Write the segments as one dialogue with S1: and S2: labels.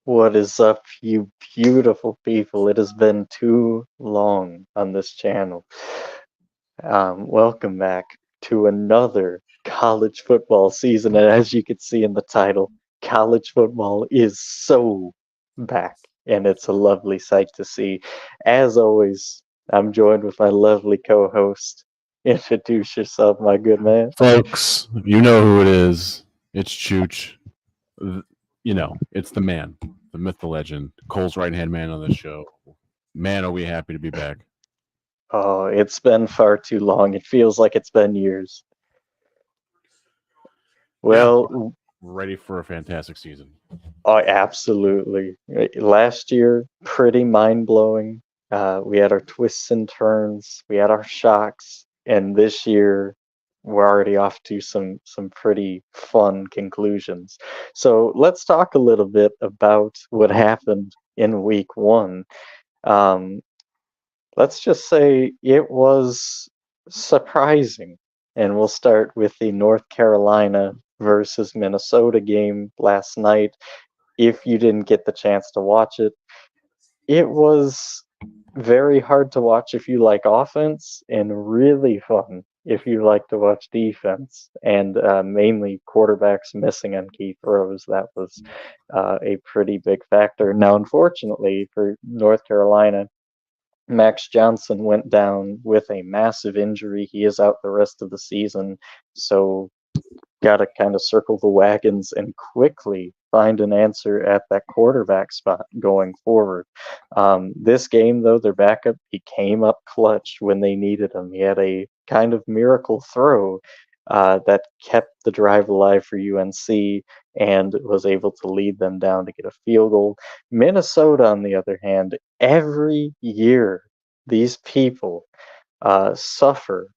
S1: What is up, you beautiful people? It has been too long on this channel. Welcome back to another college football season. And as you can see in the title, college football is so back, and it's a lovely sight to see. As always, I'm joined with my lovely co-host. Introduce yourself, my good man.
S2: Folks, you know who it is. It's Chooch. You know, it's the man, the myth, the legend, Cole's right hand man on the show. Man, are we happy to be back.
S1: Oh, it's been far too long. It feels like it's been years.
S2: Yeah,
S1: Well,
S2: ready for a fantastic season.
S1: oh, absolutely. Last year, pretty mind-blowing. We had our twists and turns, we had our shocks, and this year we're already off to some pretty fun conclusions. So let's talk a little bit about what happened in week one. Um, let's just say it was surprising. And we'll start with the North Carolina versus Minnesota game last night. If you didn't get the chance to watch it, it was very hard to watch if you like offense, and really fun if you like to watch defense, and mainly quarterbacks missing on key throws. That was a pretty big factor. Now, unfortunately for North Carolina, Max Johnson went down with a massive injury. He is out the rest of the season, so got to kind of circle the wagons and quickly find an answer at that quarterback spot going forward. This game, though, their backup, he came up clutch when they needed him. He had a kind of miracle throw that kept the drive alive for UNC and was able to lead them down to get a field goal. Minnesota, on the other hand, every year these people suffer,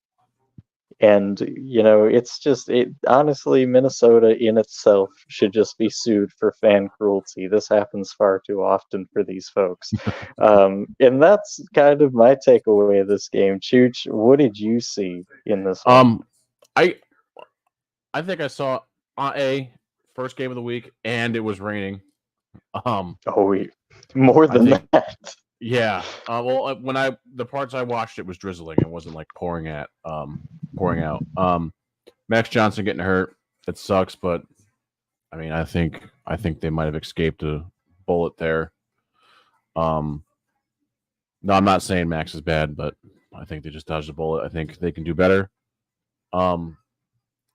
S1: and it's just, it honestly, Minnesota in itself should just be sued for fan cruelty. This happens far too often for these folks. And that's kind of my takeaway of this game. Chooch, what did you see in this one?
S2: I I think I saw a first game of the week, and it was raining.
S1: Oh, more than that.
S2: Yeah. Well, when the parts I watched, it was drizzling. It wasn't like pouring out. Max Johnson getting hurt. It sucks, but I mean, I think they might have escaped a bullet there. Um, no, I'm not saying Max is bad, but I think they just dodged a bullet. I think they can do better. Um,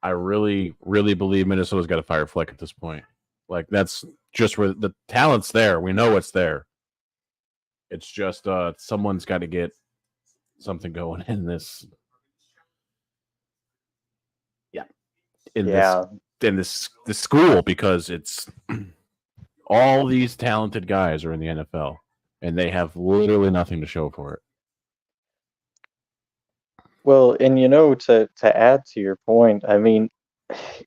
S2: I really, really believe Minnesota's got to fire Fleck at this point. Like, that's just where the talent's there. We know it's there. It's just someone's got to get something going in this. Yeah,
S1: Yeah.
S2: in this school, because it's all these talented guys are in the NFL, and they have literally nothing to show for it.
S1: Well, and to add to your point, I mean,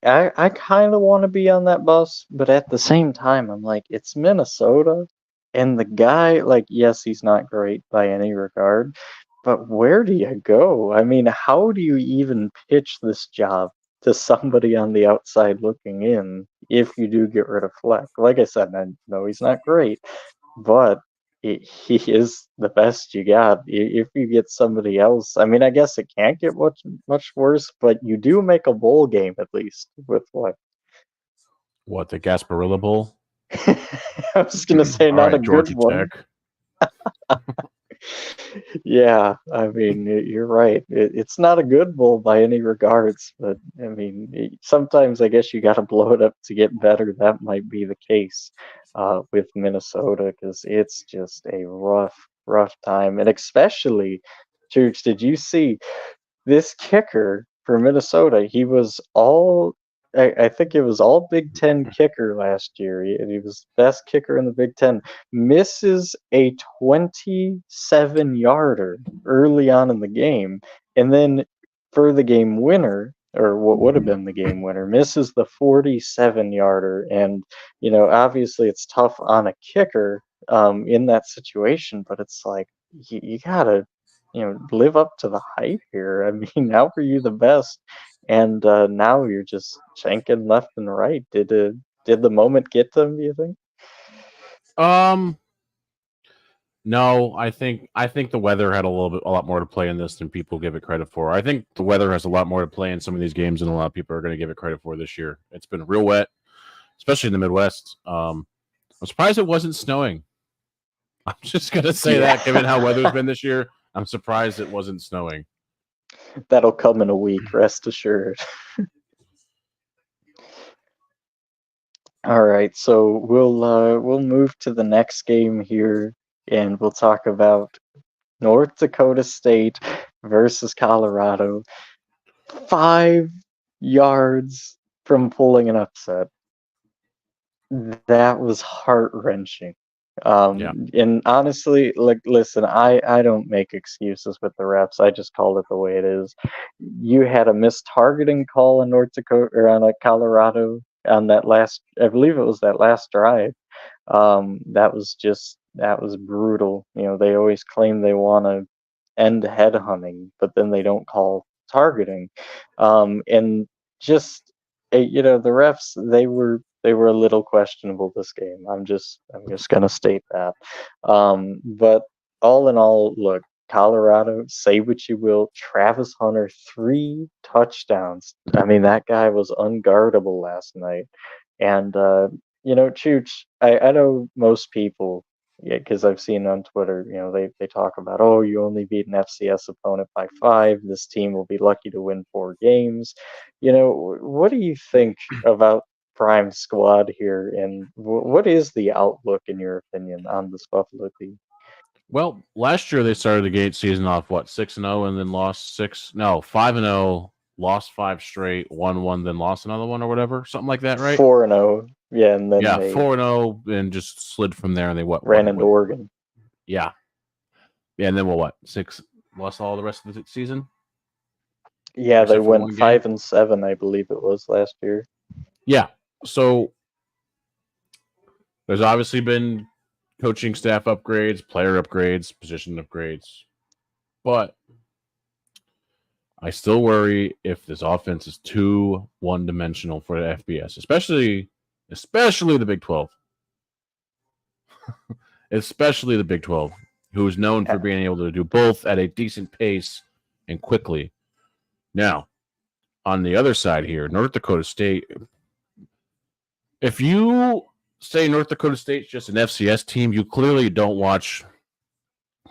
S1: I kind of want to be on that bus, but at the same time, I'm like, it's Minnesota, and the guy, like, yes, he's not great by any regard, but where do you go? I mean, how do you even pitch this job to somebody on the outside looking in if you do get rid of Fleck? Like I said, I know he's not great, but he is the best you got. If you get somebody else, I mean, I guess it can't get much worse, but you do make a bowl game at least with what?
S2: What, the Gasparilla Bowl?
S1: I was gonna say
S2: All
S1: not a
S2: right,
S1: good
S2: Georgia
S1: one.
S2: Tech.
S1: Yeah, I mean, you're right. It's not a good bowl by any regards, but I mean, sometimes I guess you got to blow it up to get better. That might be the case with Minnesota, because it's just a rough time. And especially, Church, did you see this kicker for Minnesota? He was I think it was all Big Ten kicker last year. He was best kicker in the Big Ten. Misses a 27-yarder early on in the game, and then for the game winner, or what would have been the game winner, misses the 47-yarder. And obviously it's tough on a kicker in that situation, but it's like you gotta live up to the hype here. I mean, how were you the best? And now you're just shanking left and right. Did the moment get them, do you think?
S2: Um, no, I think the weather had a lot more to play in this than people give it credit for. I think the weather has a lot more to play in some of these games than a lot of people are going to give it credit for this year. It's been real wet, especially in the Midwest. I'm surprised it wasn't snowing. I'm just gonna say
S1: Yeah.
S2: that, given how weather's been this year, I'm surprised it wasn't snowing.
S1: That'll come in a week, rest assured. All right, so we'll move to the next game here, and we'll talk about North Dakota State versus Colorado. 5 yards from pulling an upset. That was heart-wrenching.
S2: Yeah,
S1: And honestly, like, listen, I don't make excuses with the refs. I just call it the way it is. You had a missed targeting call in North Dakota or on a Colorado on that last, I believe it was that last drive. That was brutal. They always claim they want to end headhunting, but then they don't call targeting. And just the refs, they were a little questionable this game. I'm just gonna state that. But all in all, look, Colorado, say what you will, Travis Hunter, 3 touchdowns. I mean, that guy was unguardable last night. And Chooch, I know most people, yeah, because I've seen on Twitter, they talk about, oh, you only beat an FCS opponent by 5. This team will be lucky to win 4 games. What do you think about Prime Squad here, and what is the outlook, in your opinion, on this Buffalo team?
S2: well, last year they started the gate season off 6-0 and then lost 5-0, lost 5 straight, won one, then lost another one or whatever, something like that, right?
S1: 4-0, yeah, and then
S2: Yeah,
S1: they
S2: 4-0 and just slid from there, and they
S1: ran into Oregon.
S2: Yeah, yeah, and then what? 6 lost all the rest of the season
S1: Yeah, they
S2: except for
S1: went
S2: one game.
S1: 5-7, I believe it was last year.
S2: Yeah, so there's obviously been coaching staff upgrades, player upgrades, position upgrades, but I still worry if this offense is too one-dimensional for the FBS, especially the Big 12, especially the Big 12, who is known for being able to do both at a decent pace and quickly. Now, on the other side here, North Dakota State. If you say North Dakota State's just an FCS team, you clearly don't watch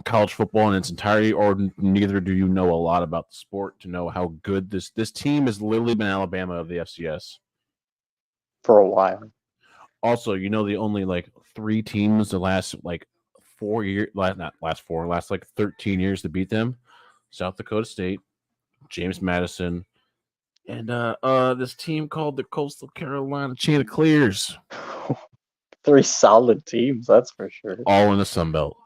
S2: college football in its entirety, or neither do you know a lot about the sport to know how good this team has literally been Alabama of the FCS
S1: for a while.
S2: Also, the only 3 teams the last 4 years, not last 4, last 13 years to beat them: South Dakota State, James Madison, and this team called the Coastal Carolina Chanticleers,
S1: 3 solid teams, that's for sure.
S2: all in the Sun Belt.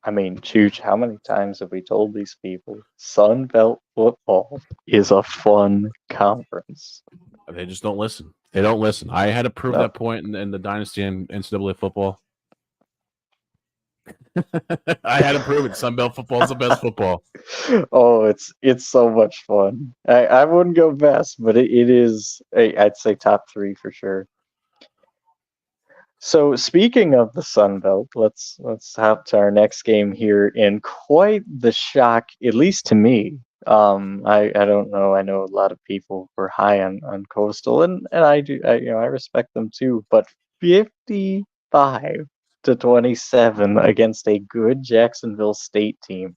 S1: I mean, Chooch, how many times have we told these people Sun Belt football is a fun conference?
S2: They just don't listen. They don't listen. I had to prove
S1: No.
S2: that point in the dynasty in NCAA football. I had to prove it. Sun Belt football is the best football.
S1: Oh, it's so much fun. I wouldn't go best, but it is. I'd say top 3 for sure. So speaking of the Sun Belt, let's hop to our next game here. In quite the shock, at least to me. I don't know. I know a lot of people were high on Coastal, and I do. I respect them too. But 55-27 against a good Jacksonville State team.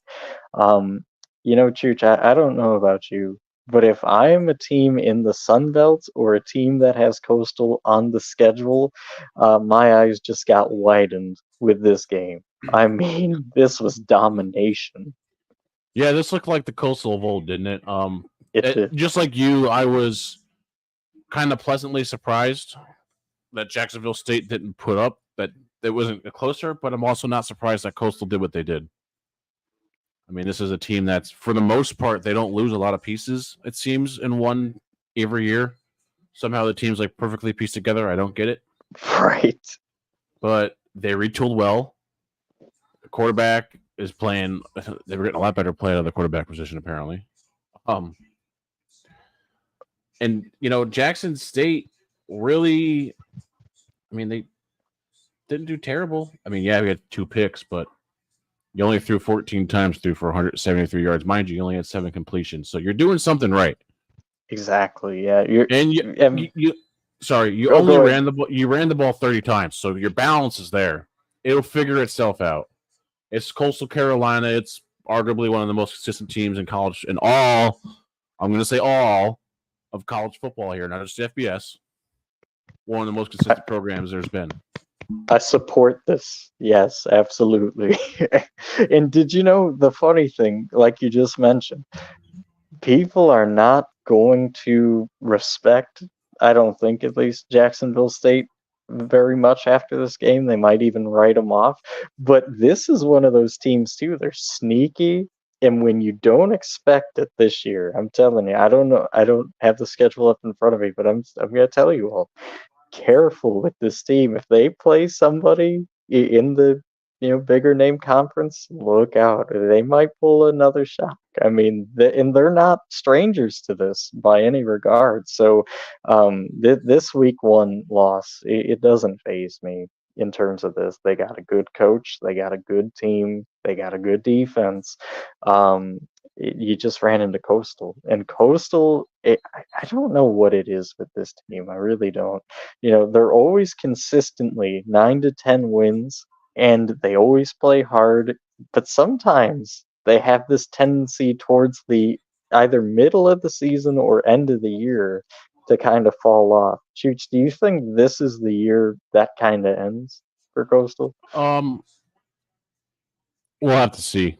S1: Um, Chooch, I don't know about you, but if I am a team in the Sun Belt or a team that has Coastal on the schedule, my eyes just got widened with this game. I mean, this was domination.
S2: Yeah, this looked like the Coastal of old, didn't it?
S1: It did.
S2: Just like you, I was kind of pleasantly surprised that Jacksonville State didn't put up, that it wasn't closer, but I'm also not surprised that Coastal did what they did. I mean, this is a team that's, for the most part, they don't lose a lot of pieces, it seems, in one every year. Somehow the team's perfectly pieced together. I don't get it.
S1: Right.
S2: But they retooled well. quarterback is playing. They were getting a lot better play out of the quarterback position, apparently. And Jackson State really. I mean, they didn't do terrible. I mean, yeah, we had 2 picks, but you only threw 14 times through for 173 yards. Mind you, you only had 7 completions, so you're doing something right.
S1: Exactly. Yeah.
S2: And you only
S1: Go ahead.
S2: ran the ball. You ran the ball 30 times, so your balance is there. It'll figure itself out. It's Coastal Carolina. It's arguably one of the most consistent teams in college in all. I'm going to say all of college football here, not just FBS. One of the most consistent programs there's been.
S1: I support this. Yes, absolutely. And did you know the funny thing, like you just mentioned, people are not going to respect, I don't think at least, Jacksonville State very much after this game. They might even write them off. But this is one of those teams too. They're sneaky. And when you don't expect it this year, I'm telling you, I don't know. I don't have the schedule up in front of me, but I'm gonna tell you all, careful with this team. If they play somebody in the bigger name conference, look out. They might pull another shock. I mean, and they're not strangers to this by any regard. So this week 1 loss, it doesn't faze me in terms of this. They got a good coach. They got a good team. They got a good defense. You just ran into Coastal, and Coastal, I don't know what it is with this team. I really don't. They're always consistently 9 to 10 wins, and they always play hard, but sometimes they have this tendency towards the either middle of the season or end of the year to kind of fall off. Chooch, do you think this is the year that kind of ends for Coastal?
S2: We'll have to see.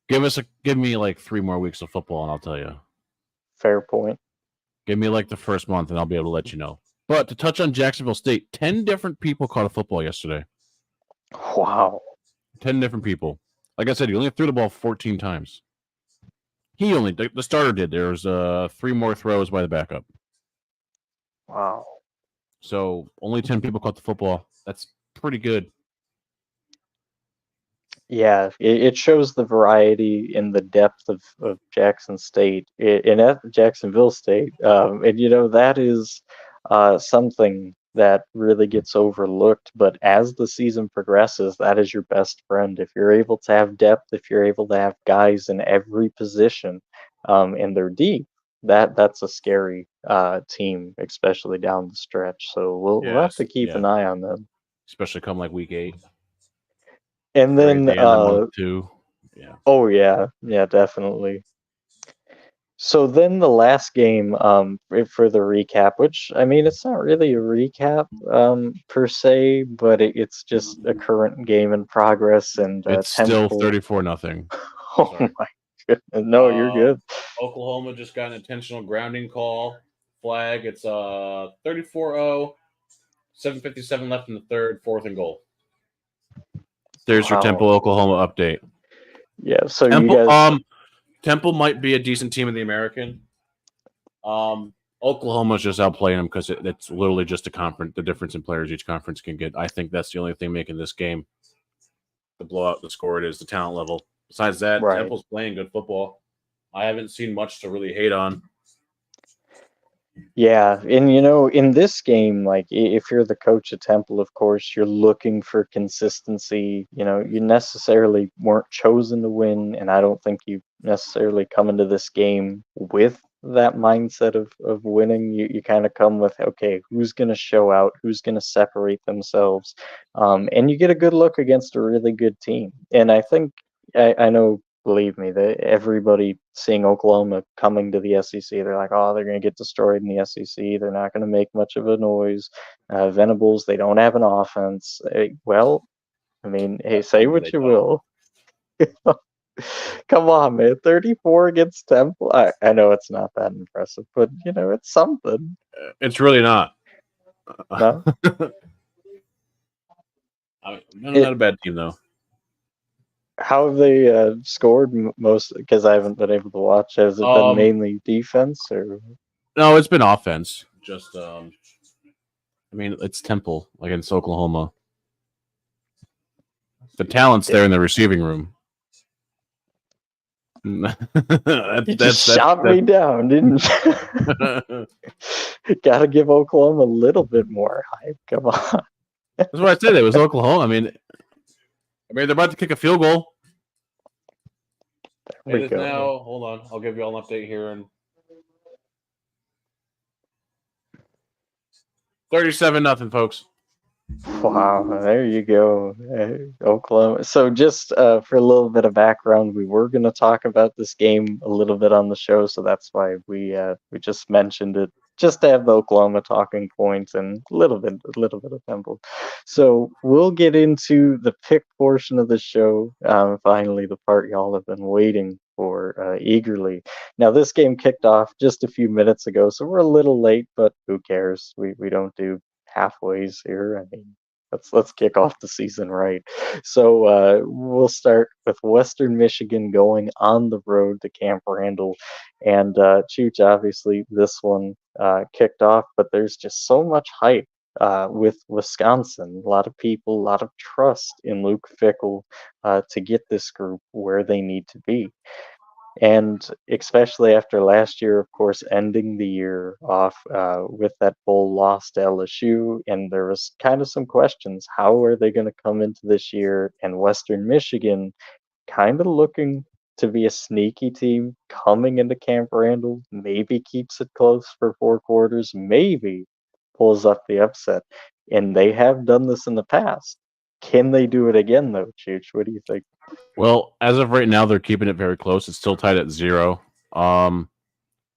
S2: Give me like 3 more weeks of football, and I'll tell you.
S1: Fair point.
S2: Give me like the first month, and I'll be able to let you know. But to touch on Jacksonville State, 10 different people caught a football yesterday.
S1: Wow.
S2: 10 different people. Like I said, he only threw the ball 14 times. The starter did. There was 3 more throws by the backup.
S1: Wow.
S2: So only 10 people caught the football. That's pretty good.
S1: Yeah, it shows the variety and the depth of Jackson State Jacksonville State, and that is something that really gets overlooked. But as the season progresses, that is your best friend. If you're able to have depth, if you're able to have guys in every position, and they're deep, that's a scary team, especially down the stretch. So we'll have to keep an eye on them,
S2: especially come like week 8.
S1: and
S2: Right
S1: then
S2: at the end of month 2. Yeah.
S1: Oh yeah, definitely. So then the last game for the recap, which I mean it's not really a recap per se, but it's just a current game in progress, and
S2: It's still
S1: Temple.
S2: 34-0.
S1: Oh
S2: Sorry.
S1: my goodness. No, you're good.
S2: Oklahoma just got an intentional grounding call flag. It's 34-0, 7:57 left in the third, 4th and goal. There's your Temple, Oklahoma update.
S1: Yeah, so you guys
S2: Temple might be a decent team in the American. Oklahoma's just outplaying them because it's literally just a conference. The difference in players each conference can get. I think that's the only thing making this game the blowout, the score it is, the talent level. Besides that,
S1: right.
S2: Temple's playing good football. I haven't seen much to really hate on.
S1: Yeah, and in this game, like if you're the coach at Temple, of course, you're looking for consistency. You necessarily weren't chosen to win, and I don't think you necessarily come into this game with that mindset of winning. You kind of come with, okay, who's going to show out, who's going to separate themselves, and you get a good look against a really good team. And I think I know. Believe me, everybody seeing Oklahoma coming to the SEC, they're like, oh, they're going to get destroyed in the SEC. They're not going to make much of a noise. Venables, they don't have an offense. Well, I mean, hey, say what you will. Come on, man. 34 against Temple. I know it's not that impressive, but, it's something.
S2: It's really not.
S1: No?
S2: Not a bad team, though.
S1: How have they scored most? Because I haven't been able to watch. Has it been mainly defense or?
S2: No, it's been offense. Just, it's Temple against Oklahoma. The talent's there in the receiving room.
S1: You just shot me down, didn't you? Gotta give Oklahoma a little bit more hype. Come on.
S2: That's what I said. It was Oklahoma. I mean, they're about to kick a field goal.
S1: There we
S2: It is
S1: go.
S2: now. Hold on, I'll give you all an update here. And 37-0, folks.
S1: Wow, there you go, Oklahoma. So just for a little bit of background, we were going to talk about this game a little bit on the show, so that's why we just mentioned it, just to have the Oklahoma talking points and a little bit of tempo. So we'll get into the pick portion of the show. Finally, the part y'all have been waiting for eagerly. Now, this game kicked off just a few minutes ago, so we're a little late, but who cares? We don't do halfways here. I mean, let's kick off the season right. So we'll start with Western Michigan going on the road to Camp Randall, and Chooch, obviously this one kicked off, but there's just so much hype with Wisconsin. A lot of people, a lot of trust in Luke Fickell to get this group where they need to be. And especially after last year, of course, ending the year off with that bowl loss to LSU, and there was kind of some questions. How are they going to come into this year? And Western Michigan kind of looking to be a sneaky team coming into Camp Randall, maybe keeps it close for 4 quarters, maybe pulls up the upset. And they have done this in the past. Can they do it again, though, Chooch? What do you think?
S2: Well, as of right now, they're keeping it very close. It's still tied at 0.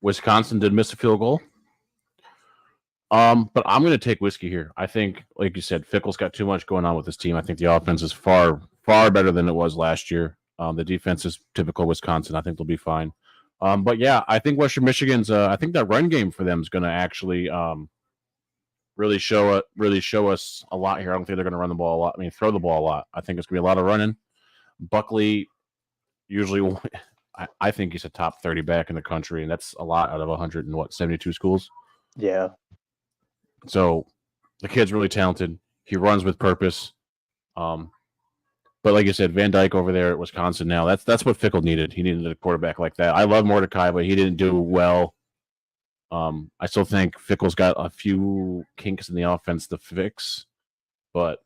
S2: Wisconsin did miss a field goal. But I'm going to take whiskey here. I think, like you said, Fickell's got too much going on with his team. I think the offense is far better than it was last year. The defense is typical Wisconsin. I think they'll be fine. But yeah, I think Western Michigan's. I think that run game for them is going to actually really show us a lot here. I don't think they're going to run the ball a lot. I mean, throw the ball a lot. I think it's going to be a lot of running. Buckley usually, I think he's a top 30 back in the country, and that's a lot out of 172 schools.
S1: Yeah.
S2: So the kid's really talented. He runs with purpose. But like you said, Van Dyke over there at Wisconsin now, that's what Fickell needed. He needed a quarterback like that. I love Mordecai, but he didn't do well. I still think Fickell's got a few kinks in the offense to fix, but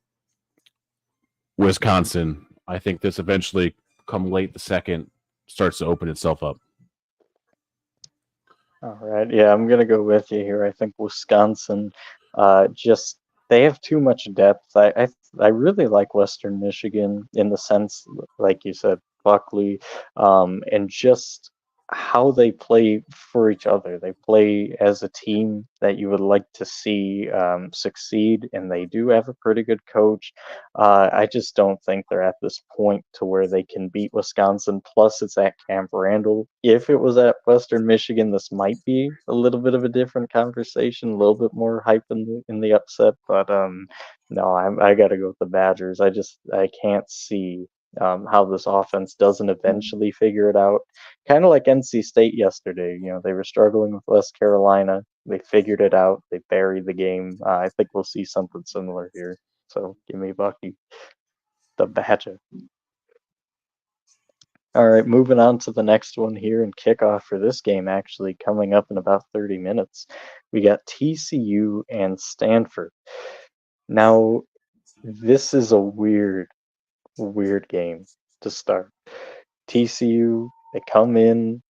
S2: Wisconsin, I think this eventually, come late the second, starts to open itself up.
S1: All right. Yeah, I'm gonna go with you here. I think Wisconsin, just they have too much depth. I really like Western Michigan in the sense, like you said, Buckley, and just how they play for each other. They play as a team that you would like to see succeed, and they do have a pretty good coach. I just don't think they're at this point to where they can beat Wisconsin. Plus, it's at Camp Randall. If it was at Western Michigan, this might be a little bit of a different conversation, a little bit more hype in the upset. But no, I got to go with the Badgers. I can't see how this offense doesn't eventually figure it out. Kind of like NC State yesterday. You know, they were struggling with West Carolina. They figured it out. They buried the game. I think we'll see something similar here. So give me Bucky, the Badger. All right, moving on to the next one here and kickoff for this game actually coming up in about 30 minutes. We got TCU and Stanford. Now, this is a weird game to start. TCU, they come in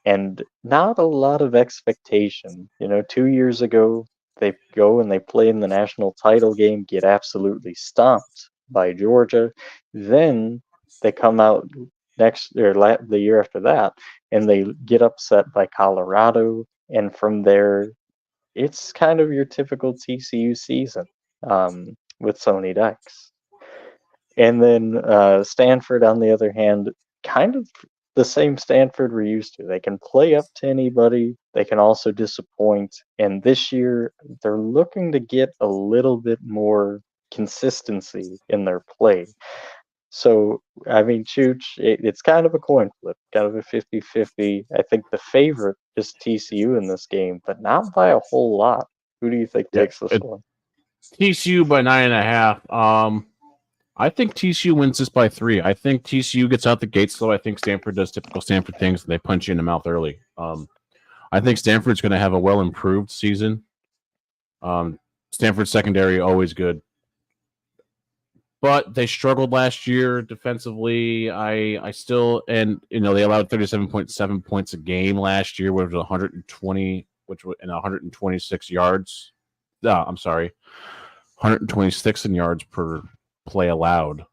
S1: and not a lot of expectation. You know, 2 years ago, they go and they play in the national title game, get absolutely stomped by Georgia. Then they come out the year after that, and they get upset by Colorado. And from there, it's kind of your typical TCU season with Sony Dykes. And then Stanford, on the other hand, kind of the same Stanford we're used to. They can play up to anybody. They can also disappoint. And this year, they're looking to get a little bit more consistency in their play. So, I mean, Chooch, it's kind of a coin flip, kind of a 50-50. I think the favorite is TCU in this game, but not by a whole lot. Who do you think
S2: Yeah,
S1: takes this one?
S2: TCU by 9.5. I think TCU wins this by 3. I think TCU gets out the gate slow. I think Stanford does typical Stanford things, and they punch you in the mouth early. I think Stanford's going to have a well improved season. Stanford's secondary always good, but they struggled last year defensively. I still, and they allowed 37.7 points a game last year, which was 120, which was in 126 yards. I'm sorry, 126 in yards per play allowed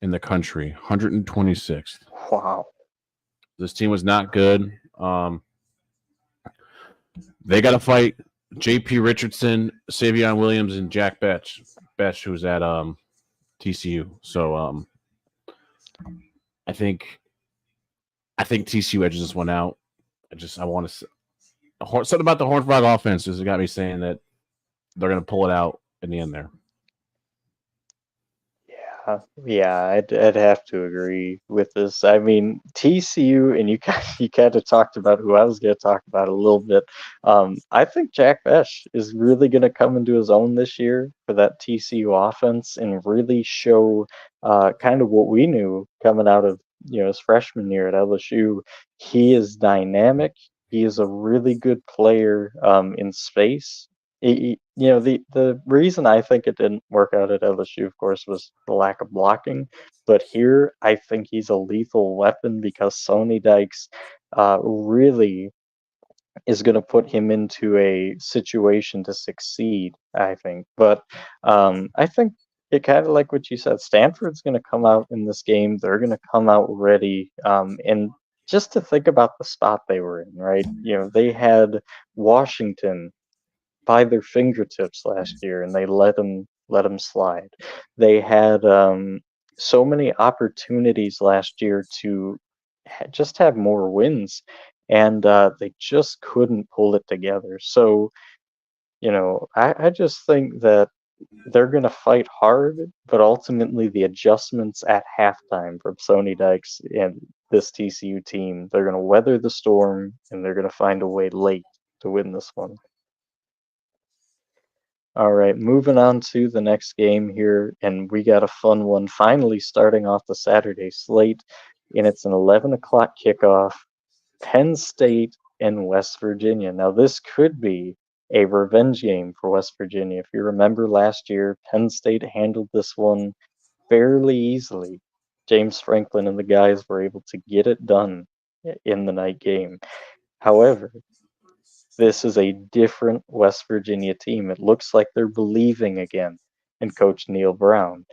S2: in the country, 126th.
S1: Wow.
S2: This team was not good. They got to fight J.P. Richardson, Savion Williams, and Jack Betch, who's at TCU. So I think TCU edges this one out. I want to something about the Horned Frog offense just got me saying that they're going to pull it out in the end there.
S1: Yeah, I'd have to agree with this. I mean, TCU, and you kind of talked about who I was going to talk about a little bit. I think Jack Besh is really going to come into his own this year for that TCU offense and really show kind of what we knew coming out of his freshman year at LSU. He is dynamic. He is a really good player in space. The reason I think it didn't work out at LSU, of course, was the lack of blocking. But here, I think he's a lethal weapon because Sonny Dykes really is going to put him into a situation to succeed, I think. But I think it kind of like what you said, Stanford's going to come out in this game. They're going to come out ready. And just to think about the spot they were in, right? They had Washington by their fingertips last year, and they let them slide. They had so many opportunities last year to just have more wins, and they just couldn't pull it together. So I just think that they're going to fight hard, but ultimately the adjustments at halftime from Sonny Dykes and this TCU team, they're going to weather the storm and they're going to find a way late to win this one. All right, moving on to the next game here, and we got a fun one finally starting off the Saturday slate, and it's an 11 o'clock kickoff, Penn State and West Virginia. Now, this could be a revenge game for West Virginia. If you remember last year, Penn State handled this one fairly easily. James Franklin and the guys were able to get it done in the night game. However, this is a different West Virginia team. It looks like they're believing again in Coach Neil Brown.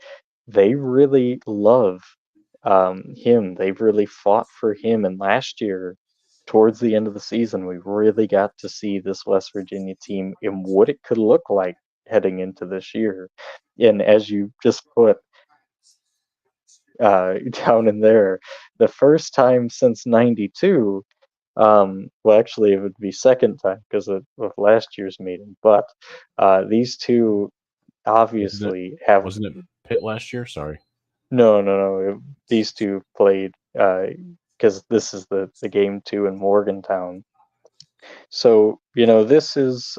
S1: They really love him. They've really fought for him. And last year, towards the end of the season, we really got to see this West Virginia team and what it could look like heading into this year. And as you just put down in there, the first time since '92. Well, actually, it would be second time because of last year's meeting. But these two obviously have.
S2: Wasn't it Pitt last year? Sorry.
S1: No. These two played because this is the game 2 in Morgantown. So this is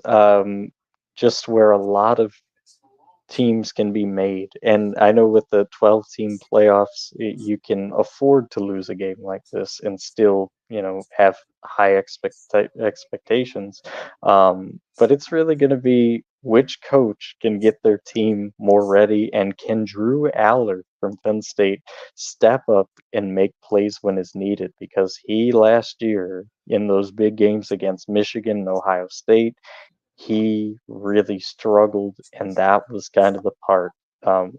S1: just where a lot of teams can be made. And I know with the 12-team playoffs, you can afford to lose a game like this and still, have high expectations. But it's really going to be which coach can get their team more ready, and can Drew Aller from Penn State step up and make plays when it's needed, because he last year in those big games against Michigan and Ohio State, he really struggled, and that was kind of the part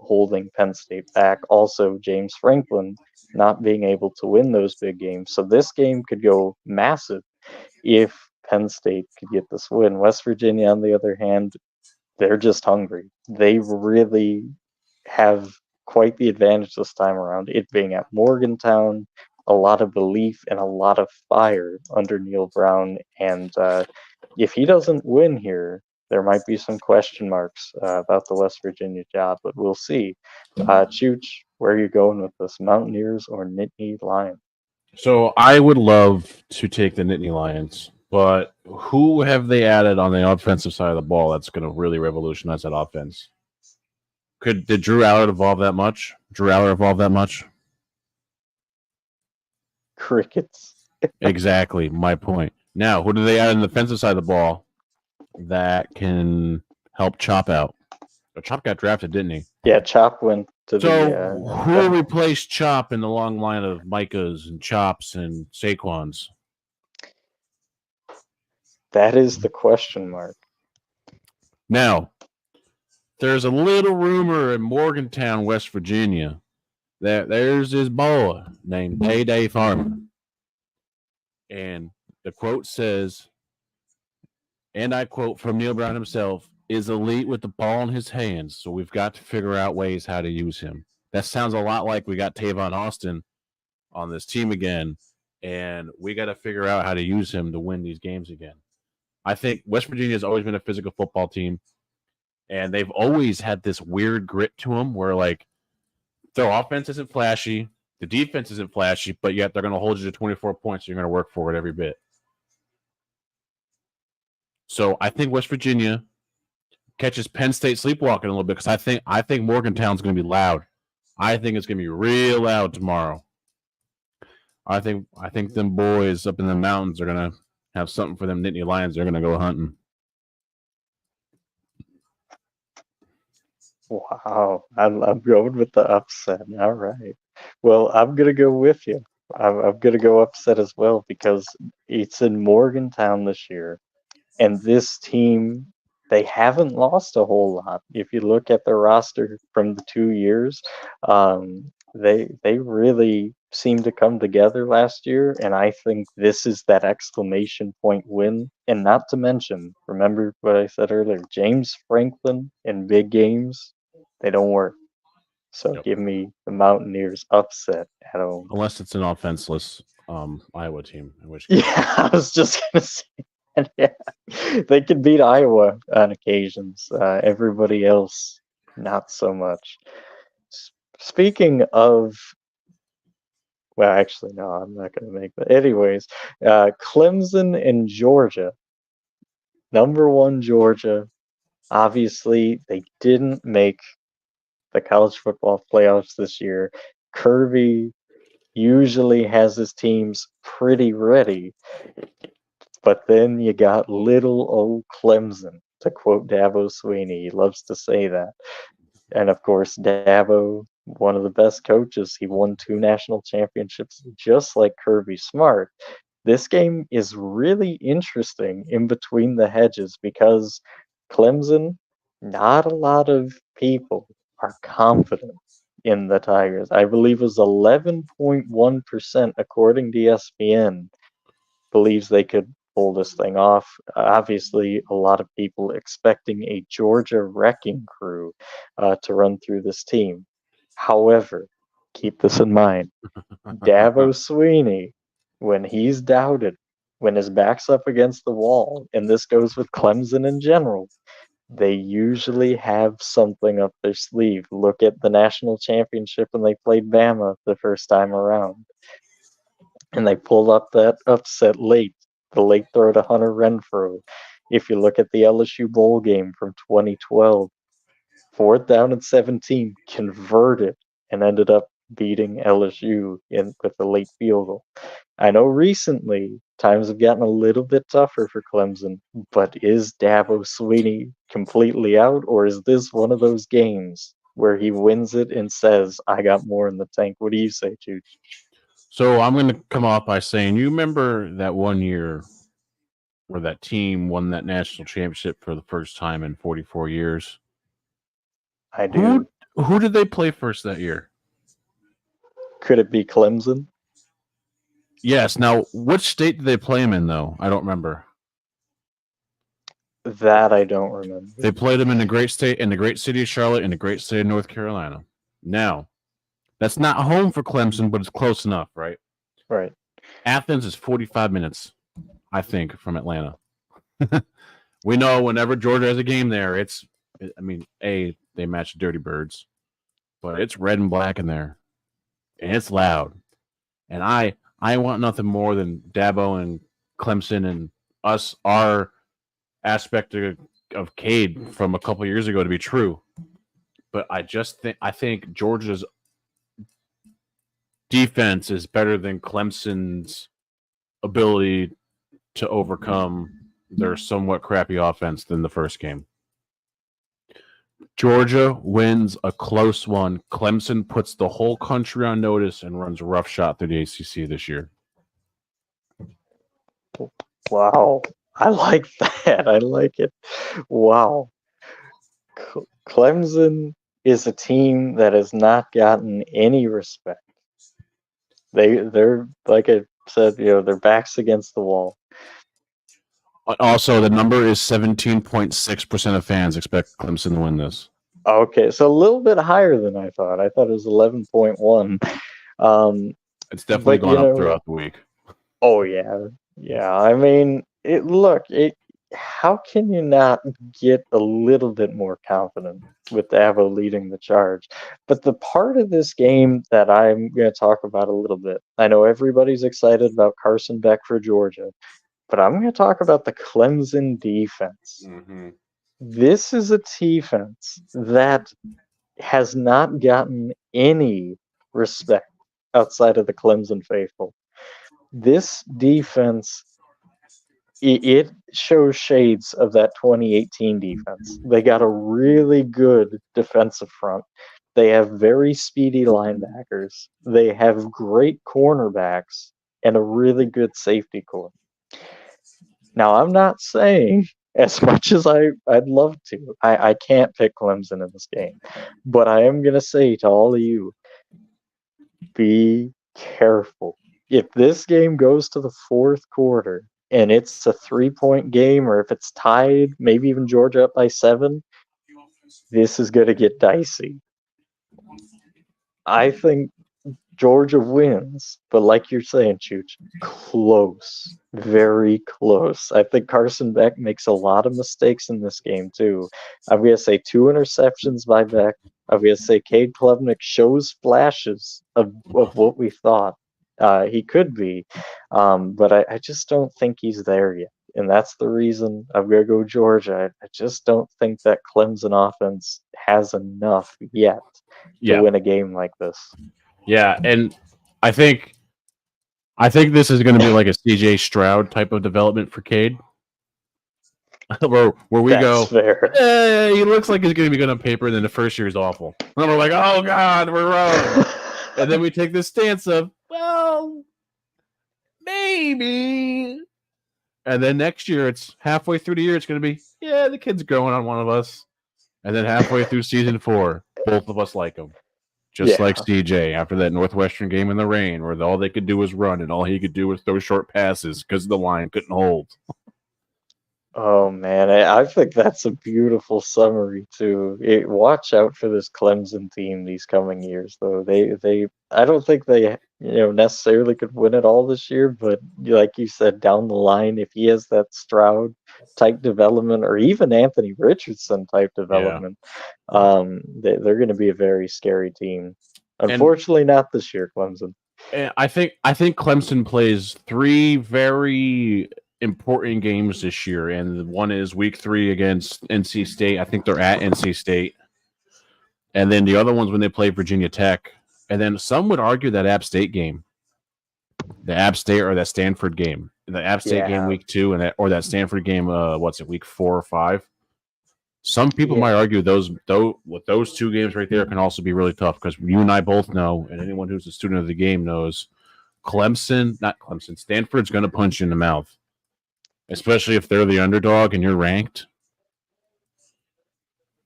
S1: holding Penn State back. Also, James Franklin not being able to win those big games. So this game could go massive if Penn State could get this win. West Virginia, on the other hand, they're just hungry. They really have quite the advantage this time around, it being at Morgantown, a lot of belief and a lot of fire under Neil Brown. And if he doesn't win here, there might be some question marks about the West Virginia job, but we'll see. Chooch, where are you going with this, Mountaineers or Nittany Lions?
S2: So I would love to take the Nittany Lions, but who have they added on the offensive side of the ball that's going to really revolutionize that offense? Did Drew Allard evolve that much?
S1: Crickets.
S2: Exactly my point. Now, who do they add on the defensive side of the ball that can help Chop out? Chop got drafted, didn't he?
S1: Yeah, Chop went to
S2: So,
S1: the
S2: who will replace Chop in the long line of Micahs and Chops and Saquons?
S1: that is the question mark.
S2: Now, there's a little rumor in Morgantown, West Virginia, that there's this boy named Day Farmer. And the quote says, and I quote from Neil Brown himself, is elite with the ball in his hands, so we've got to figure out ways how to use him. That sounds a lot like we got Tavon Austin on this team again, and we got to figure out how to use him to win these games again. I think West Virginia has always been a physical football team, and they've always had this weird grit to them where, like, their offense isn't flashy, the defense isn't flashy, but yet they're going to hold you to 24 points. You're going to work for it every bit. So I think West Virginia catches Penn State sleepwalking a little bit because I think Morgantown's going to be loud. I think it's going to be real loud tomorrow. I think them boys up in the mountains are going to have something for them Nittany Lions. They're going to go hunting.
S1: Wow, I'm going with the upset. All right. Well, I'm gonna go with you. I'm gonna go upset as well because it's in Morgantown this year, and this team, they haven't lost a whole lot. If you look at their roster from the 2 years, they really seemed to come together last year, and I think this is that exclamation point win. And not to mention, remember what I said earlier, James Franklin in big games, they don't work. So
S2: Yep.
S1: give me the Mountaineers upset at home.
S2: Unless it's an offenseless Iowa team, in which case.
S1: Yeah, I was just gonna say that. Yeah, they could beat Iowa on occasions. Everybody else, not so much. Speaking of, well, actually, no, I'm not gonna make that. Anyways, Clemson and Georgia. Number one, Georgia. Obviously, they didn't make the college football playoffs this year. Kirby usually has his teams pretty ready. But then you got little old Clemson, to quote Dabo Sweeney. He loves to say that. And of course, Dabo, one of the best coaches, he won 2 national championships just like Kirby Smart. This game is really interesting in between the hedges because Clemson, not a lot of people are confident in the Tigers. I believe it was 11.1% according to ESPN believes they could pull this thing off. Obviously, a lot of people expecting a Georgia wrecking crew to run through this team. However, keep this in mind. Dabo Sweeney, when he's doubted, when his back's up against the wall, and this goes with Clemson in general, they usually have something up their sleeve. Look at the national championship when they played Bama the first time around. And they pulled up that upset late, the late throw to Hunter Renfrow. If you look at the LSU bowl game from 2012, 4th down and 17, converted and ended up beating LSU with a late field goal. I know recently times have gotten a little bit tougher for Clemson, but is Dabo Sweeney completely out, or is this one of those games where he wins it and says, I got more in the tank? What do you say, Chooch?
S2: So I'm going to come off by saying, you remember that one year where that team won that national championship for the first time in 44 years?
S1: I do.
S2: Who did they play first that year?
S1: Could it be Clemson?
S2: Yes. Now, which state did they play him in, though? I don't remember.
S1: That I don't remember.
S2: They played him in the great city of Charlotte, and the great state of North Carolina. Now, that's not home for Clemson, but it's close enough, right?
S1: Right.
S2: Athens is 45 minutes, I think, from Atlanta. We know whenever Georgia has a game there, they match Dirty Birds, but it's red and black in there, and it's loud. And I want nothing more than Dabo and Clemson and our aspect of Cade from a couple years ago to be true. but I think Georgia's defense is better than Clemson's ability to overcome their somewhat crappy offense than the first game. Georgia wins a close one. Clemson puts the whole country on notice and runs a rough shot through the ACC this year.
S1: Wow. I like that. I like it. Wow. Clemson is a team that has not gotten any respect. They're like I said, their backs against the wall.
S2: Also, the number is 17.6% of fans expect Clemson to win this.
S1: Okay, so a little bit higher than I thought. I thought it was 11.1.
S2: It's definitely gone up throughout the week.
S1: Oh yeah. I mean, how can you not get a little bit more confident with Dabo leading the charge? But the part of this game that I'm going to talk about a little bit, I know everybody's excited about Carson Beck for Georgia, but I'm going to talk about the Clemson defense.
S2: Mm-hmm.
S1: This is a defense that has not gotten any respect outside of the Clemson faithful. This defense, it shows shades of that 2018 defense. They got a really good defensive front. They have very speedy linebackers. They have great cornerbacks and a really good safety core. Now, I'm not saying, as much as I'd love to, I can't pick Clemson in this game. But I am going to say to all of you, be careful. If this game goes to the fourth quarter and it's a 3-point game, or if it's tied, maybe even Georgia up by 7, this is going to get dicey. I think Georgia wins, but like you're saying, Chooch, close, very close. I think Carson Beck makes a lot of mistakes in this game too. I'm going to say 2 interceptions by Beck. I'm going to say Cade Klubnik shows flashes of what we thought he could be, but I just don't think he's there yet. And that's the reason I'm going to go Georgia. I just don't think that Clemson offense has enough yet to win a game like this.
S2: Yeah, and I think this is going to be like a CJ Stroud type of development for Cade, where we
S1: That's fair.
S2: He looks like he's going to be good on paper, and then the first year is awful. And we're like, oh God, we're wrong. And then we take this stance of, well, maybe. And then next year, it's halfway through the year, it's going to be, yeah, the kid's growing on one of us. And then halfway through season 4, both of us like him. Just like CJ after that Northwestern game in the rain, where all they could do was run and all he could do was throw short passes because the line couldn't hold.
S1: Oh man, I think that's a beautiful summary too. Watch out for this Clemson team these coming years, though. I don't think they necessarily could win it all this year, but like you said, down the line, if he has that Stroud type development, or even Anthony Richardson type development, they're going to be a very scary team. Unfortunately, not this year, Clemson.
S2: And I think Clemson plays 3 very important games this year, and one is week 3 against NC State. I think they're at NC State, and then the other one's when they play Virginia Tech, and then some would argue that App State game, the App State or that Stanford game, the App State game week 2, and that Stanford game, week 4 or 5. Some people might argue those 2 games right there can also be really tough, because you and I both know, and anyone who's a student of the game knows, Stanford's going to punch you in the mouth, especially if they're the underdog and you're ranked.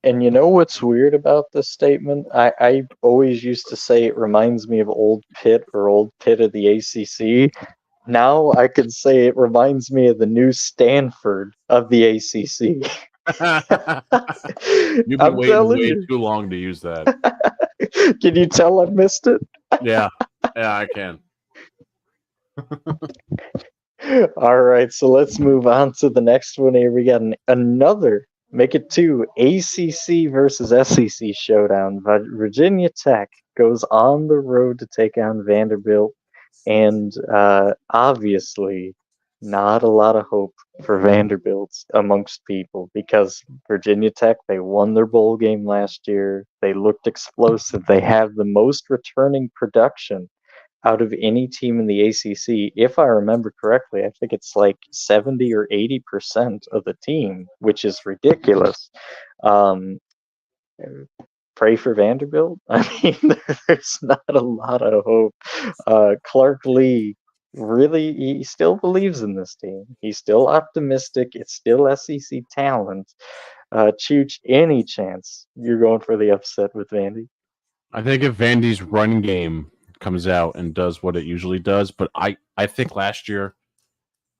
S1: And you know what's weird about this statement? I always used to say it reminds me of Old Pitt or Old Pitt of the ACC. Now I could say it reminds me of the new Stanford of the ACC.
S2: You've been waiting way too long to use that.
S1: Can you tell I've missed it?
S2: Yeah, I can.
S1: All right, so let's move on to the next one here. We got another, make it 2, ACC versus SEC showdown. Virginia Tech goes on the road to take on Vanderbilt, and obviously not a lot of hope for Vanderbilt amongst people because Virginia Tech, they won their bowl game last year. They looked explosive. They have the most returning production out of any team in the ACC. If I remember correctly, I think it's like 70 or 80% of the team, which is ridiculous. Um, Pray for Vanderbilt. I mean, there's not a lot of hope. Clark Lee really, he still believes in this team. He's still optimistic. It's still SEC talent. Chooch, any chance you're going for the upset with Vandy?
S2: I think if Vandy's run game comes out and does what it usually does, but I think last year,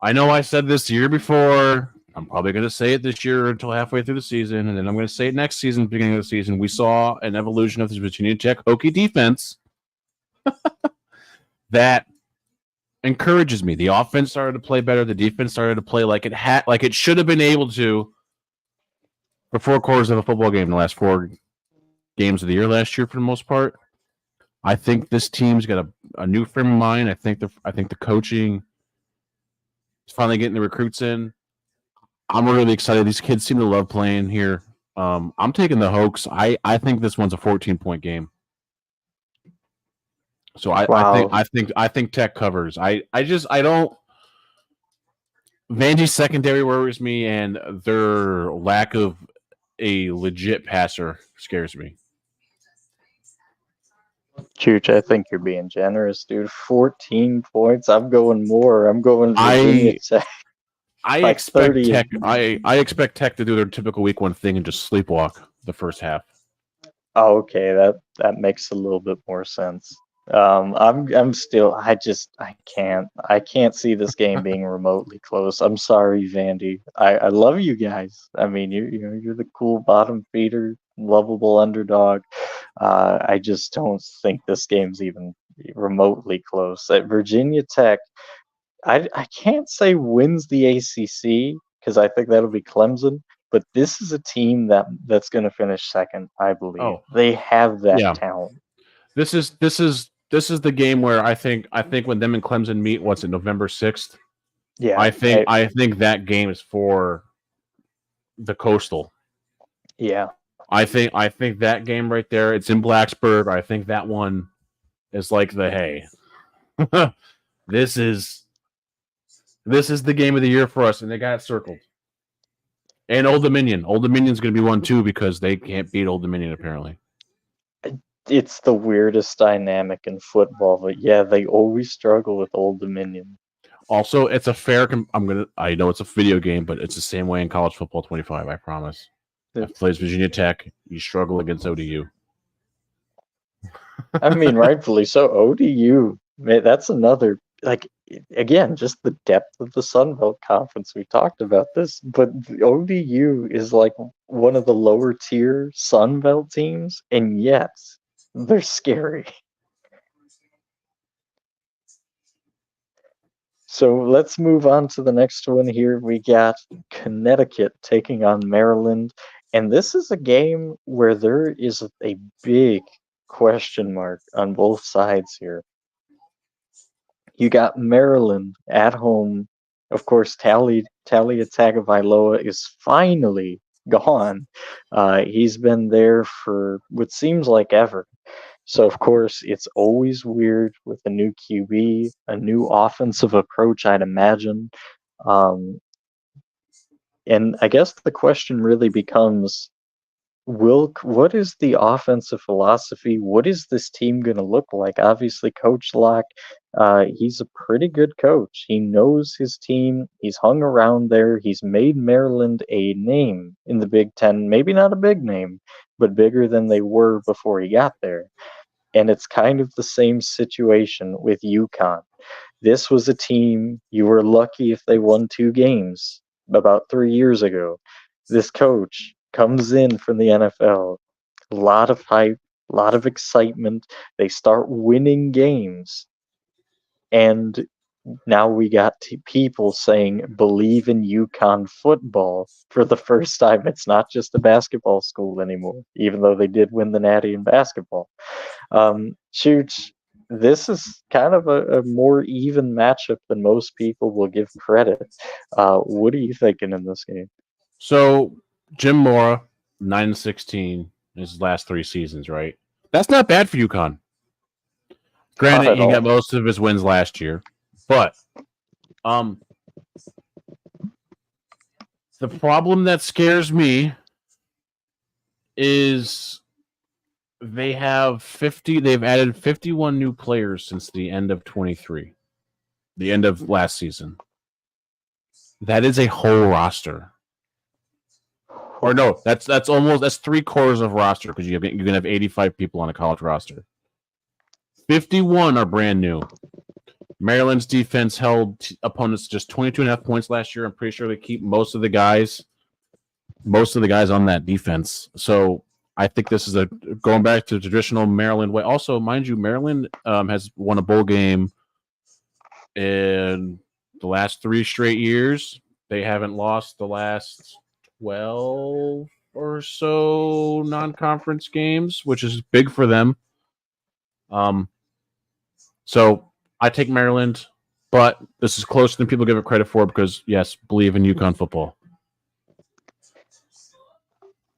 S2: I know I said this the year before. I'm probably going to say it this year until halfway through the season, and then I'm going to say it next season, beginning of the season. We saw an evolution of this Virginia Tech Hokie defense that encourages me. The offense started to play better. The defense started to play like it should have been able to for 4 quarters of a football game in the last 4 games of the year last year for the most part. I think this team's got a new frame of mind. I think the coaching is finally getting the recruits in. I'm really excited. These kids seem to love playing here. I'm taking the Hokies. I think this one's a 14-point game. So
S1: Wow.
S2: I think Tech covers. I don't. Vandy's secondary worries me, and their lack of a legit passer scares me.
S1: Chooch, I think you're being generous, dude. 14 points. I'm going more. I'm going Virginia Tech
S2: I
S1: by
S2: expect
S1: 30.
S2: Tech. I expect Tech to do their typical week one thing and just sleepwalk the first half.
S1: Oh, okay, that makes a little bit more sense. I'm still I can't see this game being remotely close. I'm sorry, Vandy. I love you guys. I mean, you're the cool bottom feeder, lovable underdog. I just don't think this game's even remotely close. At Virginia Tech, I can't say wins the ACC because I think that'll be Clemson. But this is a team that's going to finish second, I believe.
S2: Oh,
S1: they have that
S2: yeah.
S1: talent.
S2: This is the game where I think when them and Clemson meet. What's it, November 6th?
S1: Yeah,
S2: I think that game is for the Coastal.
S1: Yeah.
S2: I think that game right there. It's in Blacksburg. I think that one is like the hey. This is the game of the year for us, and they got it circled. And Old Dominion. Old Dominion's going to be one too because they can't beat Old Dominion apparently.
S1: It's the weirdest dynamic in football, but yeah, they always struggle with Old Dominion.
S2: Also, it's a fair. I know it's a video game, but it's the same way in college football 25. I promise. If plays Virginia Tech, you struggle against ODU.
S1: I mean, rightfully so. ODU, man, that's another again, just the depth of the Sun Belt Conference. We talked about this, but the ODU is like one of the lower tier Sun Belt teams, and yet they're scary. So let's move on to the next one here. We got Connecticut taking on Maryland. And this is a game where there is a big question mark on both sides here. You got Maryland at home. Of course, Talia Tagovailoa is finally gone. He's been there for what seems like ever. So, of course, it's always weird with a new QB, a new offensive approach, I'd imagine. And I guess the question really becomes, what is the offensive philosophy? What is this team going to look like? Obviously, Coach Locke, he's a pretty good coach. He knows his team. He's hung around there. He's made Maryland a name in the Big Ten. Maybe not a big name, but bigger than they were before he got there. And it's kind of the same situation with UConn. This was a team, you were lucky if they won 2 games about 3 years ago. This coach comes in from the NFL, a lot of hype, a lot of excitement. They start winning games. And now we got people saying, believe in UConn football for the first time. It's not just a basketball school anymore, even though they did win the Natty in basketball. Shoots, this is kind of a more even matchup than most people will give credit. What are you thinking in this game?
S2: So Jim Mora, 9-16 his last 3 seasons, right? That's not bad for UConn.
S1: Not
S2: Granted,
S1: at
S2: he got
S1: all.
S2: most of his wins last year, but um, the problem that scares me is they have 50. They've added 51 new players since the end of 23, the end of last season. That is a whole roster. Or no, that's 3/4 of roster because you're gonna have 85 people on a college roster. 51 are brand new. Maryland's defense held opponents just 22.5 points last year. I'm pretty sure they keep most of the guys on that defense. So I think this is going back to the traditional Maryland way. Also, mind you, Maryland has won a bowl game in the last 3 straight years. They haven't lost the last 12 or so non-conference games, which is big for them. So I take Maryland, but this is closer than people give it credit for because, yes, believe in UConn football.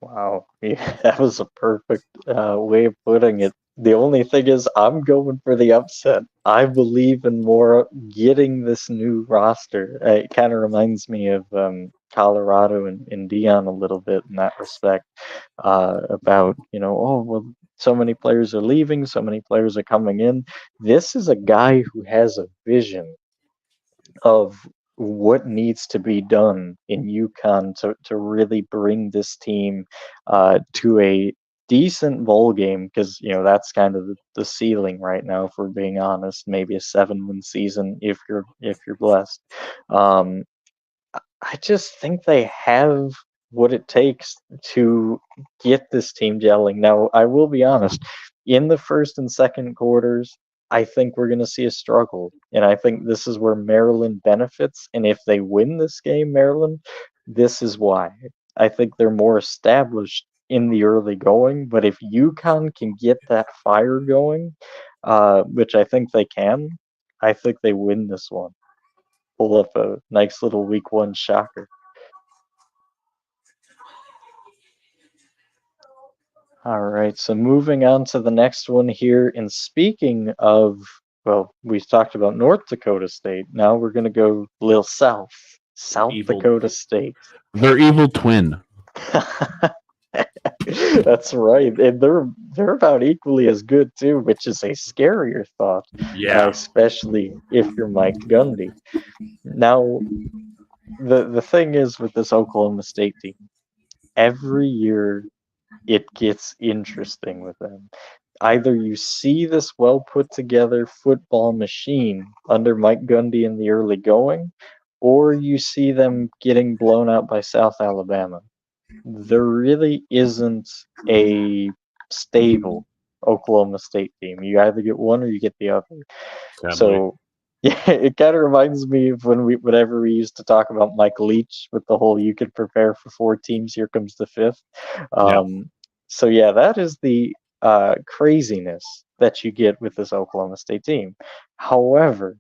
S1: Wow, yeah, that was a perfect way of putting it. The only thing is, I'm going for the upset. I believe in more getting this new roster. It kind of reminds me of Colorado and Dion a little bit in that respect. About oh well, so many players are leaving, so many players are coming in. This is a guy who has a vision of what needs to be done in UConn to really bring this team to a decent bowl game because that's kind of the ceiling right now, if we're being honest. Maybe a 7-win season if you're blessed. um, I just think they have what it takes to get this team gelling. Now, I will be honest, in the first and second quarters, I think we're going to see a struggle. And I think this is where Maryland benefits. And if they win this game, Maryland, this is why. I think they're more established in the early going. But if UConn can get that fire going, which I think they can, I think they win this one. Pull up a nice little week one shocker. All right, so moving on to the next one here. And speaking of, well, we talked about North Dakota State. Now we're going to go a little south. South
S2: Evil.
S1: Dakota State.
S2: They're evil twin.
S1: That's right. And they're about equally as good too, which is a scarier thought,
S2: Yeah.
S1: especially if you're Mike Gundy. Now, the thing is with this Oklahoma State team, every year it gets interesting with them. Either you see this well put together football machine under Mike Gundy in the early going, or you see them getting blown out by South Alabama. There really isn't a stable Oklahoma State team. You either get one or you get the other.
S2: Sadly.
S1: So yeah, it kind of reminds me of whenever we used to talk about Mike Leach with the whole "you could prepare for 4 teams, here comes the fifth."
S2: Yeah.
S1: So yeah, that is the craziness that you get with this Oklahoma State team. However,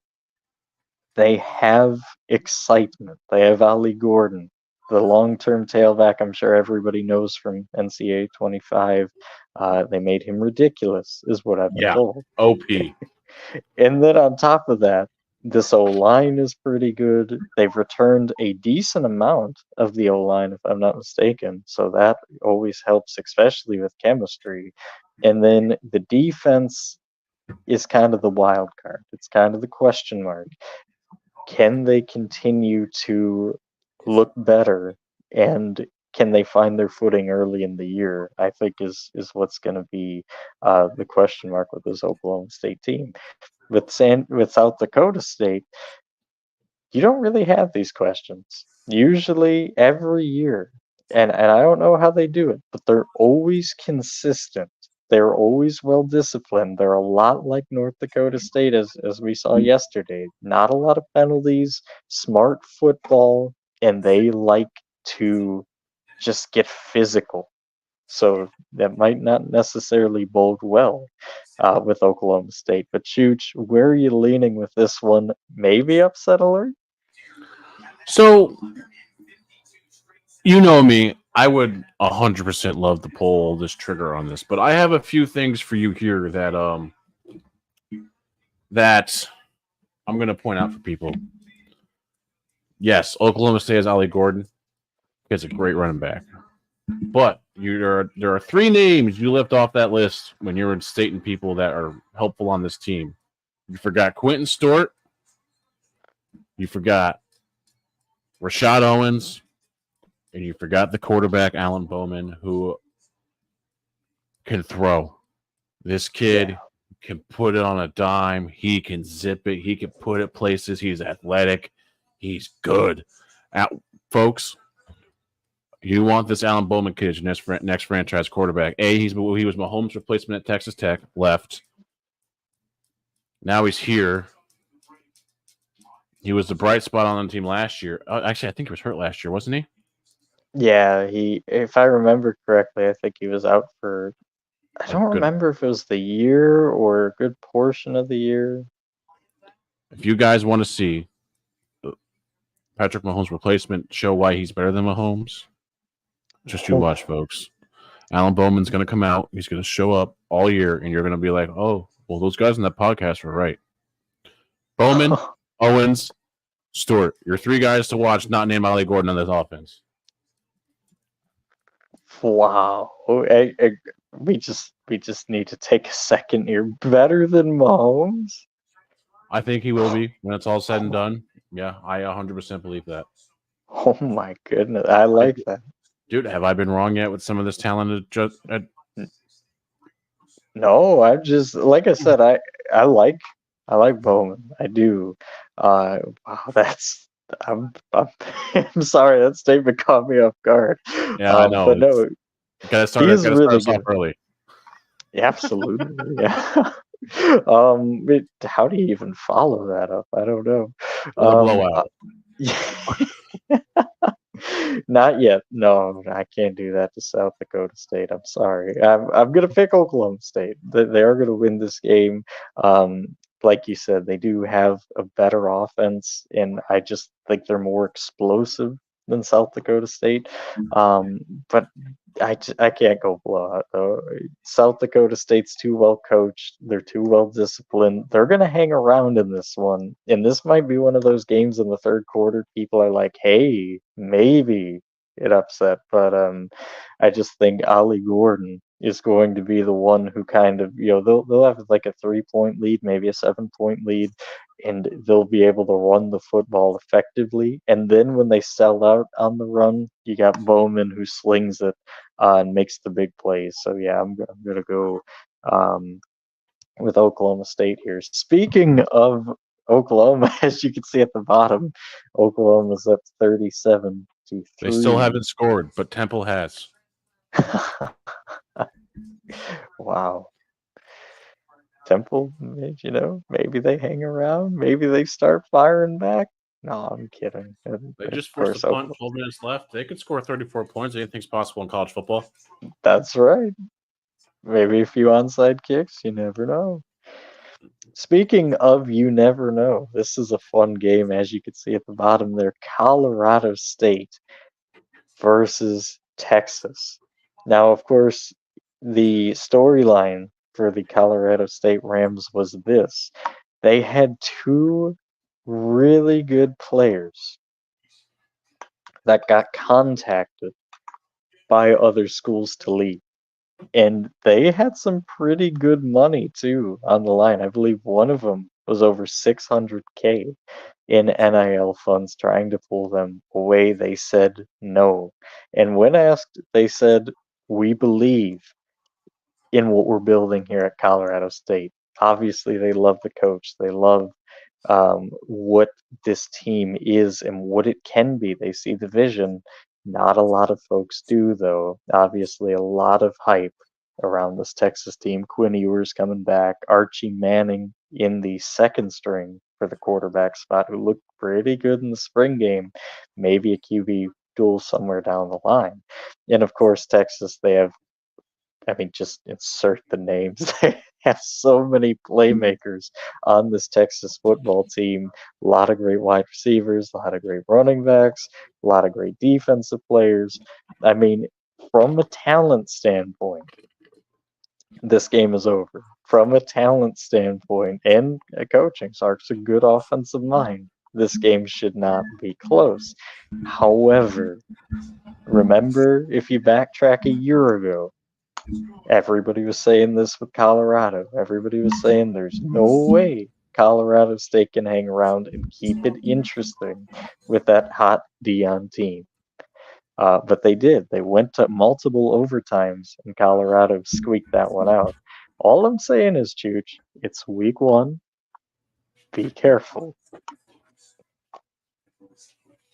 S1: they have excitement. They have Ali Gordon, the long-term tailback. I'm sure everybody knows from NCAA 25. They made him ridiculous, is what I've been
S2: Yeah.
S1: told.
S2: OP.
S1: And then on top of that, this O line is pretty good. They've returned a decent amount of the O line, if I'm not mistaken. So that always helps, especially with chemistry. And then the defense is kind of the wild card. It's kind of the question mark. Can they continue to look better, and can they find their footing early in the year? I think is what's going to be the question mark with this Oklahoma State team. With South Dakota State, you don't really have these questions. Usually every year, and I don't know how they do it, but they're always consistent. They're always well disciplined. They're a lot like North Dakota State as we saw yesterday. Not a lot of penalties, smart football, and they like to just get physical. So that might not necessarily bode well with Oklahoma State. But Chooch, where are you leaning with this one? Maybe upset alert?
S2: So you know me, I would 100% love to pull this trigger on this, but I have a few things for you here that I'm going to point out for people. Yes, Oklahoma State has Ollie Gordon. He's a great running back. But there are three names you left off that list when you were stating people that are helpful on this team. You forgot Quentin Stewart. You forgot Rashad Owens. And you forgot the quarterback, Alan Bowman, who can throw. This kid
S1: Yeah.
S2: can put it on a dime. He can zip it. He can put it places. He's athletic. He's good. Folks, you want this Alan Bowman kid, next franchise quarterback. He was Mahomes' replacement at Texas Tech, left. Now he's here. He was the bright spot on the team last year. Actually, I think he was hurt last year, wasn't he?
S1: Yeah, if I remember correctly, I think he was out for, I don't remember if it was the year or a good portion of the year.
S2: If you guys want to see Patrick Mahomes' replacement show why he's better than Mahomes, just you watch, folks. Alan Bowman's going to come out. He's going to show up all year, and you're going to be like, oh, well, those guys in that podcast were right. Bowman, Owens, Stewart. Your three guys to watch, not named Ollie Gordon on this offense.
S1: Wow. We just need to take a second here. Better than Mahomes?
S2: I think he will be when it's all said and done. Yeah, I 100% believe that.
S1: Oh my goodness. I like that.
S2: Dude, have I been wrong yet with some of this talented
S1: No, I'm just, like I said, I like Bowman. I do. Wow, I'm I'm sorry, that statement caught me off guard.
S2: Yeah, I know.
S1: But no,
S2: gotta start us off early.
S1: Absolutely, yeah. How do you even follow that up? I don't know.
S2: With a blowout.
S1: Not yet. No, I can't do that to South Dakota State. I'm sorry. I'm gonna pick Oklahoma State. They are gonna win this game. Like you said, they do have a better offense, and I just think they're more explosive than South Dakota State. But I can't go blowout though. South Dakota State's too well coached. They're too well disciplined. They're gonna hang around in this one, and this might be one of those games in the third quarter. People are like, "Hey, maybe it upset," but I just think Ollie Gordon is going to be the one who kind of, they'll have like a 3-point lead, maybe a 7-point lead, and they'll be able to run the football effectively. And then when they sell out on the run, you got Bowman who slings it and makes the big plays. So yeah, I'm gonna go with Oklahoma State here. Speaking of Oklahoma, as you can see at the bottom, Oklahoma's up 37-3.
S2: They still haven't scored, but Temple has.
S1: Wow. Temple, maybe they hang around. Maybe they start firing back. No, I'm kidding.
S2: They just forced a punt, 12 minutes left. They could score 34 points. Anything's possible in college football.
S1: That's right. Maybe a few onside kicks. You never know. Speaking of you never know, this is a fun game. As you can see at the bottom there, Colorado State versus Texas. Now, of course, the storyline for the Colorado State Rams was this. They had two really good players that got contacted by other schools to leave. And they had some pretty good money too on the line. I believe one of them was over 600K in NIL funds trying to pull them away. They said no. And when asked, they said, "We believe in what we're building here at Colorado State." Obviously, they love the coach. They love what this team is and what it can be. They see the vision. Not a lot of folks do, though. Obviously, a lot of hype around this Texas team. Quinn Ewers coming back, Archie Manning in the second string for the quarterback spot, who looked pretty good in the spring game. Maybe a QB duel somewhere down the line. And of course, Texas, they have I mean, just insert the names. They have so many playmakers on this Texas football team. A lot of great wide receivers, a lot of great running backs, a lot of great defensive players. I mean, from a talent standpoint, this game is over. From a talent standpoint and a coaching, Sark's a good offensive mind. This game should not be close. However, remember if you backtrack a year ago, everybody was saying this with Colorado. Everybody was saying there's no way Colorado State can hang around and keep it interesting with that hot Dion team. But they did. They went to multiple overtimes, and Colorado squeaked that one out. All I'm saying is, Chooch, it's week one. Be careful.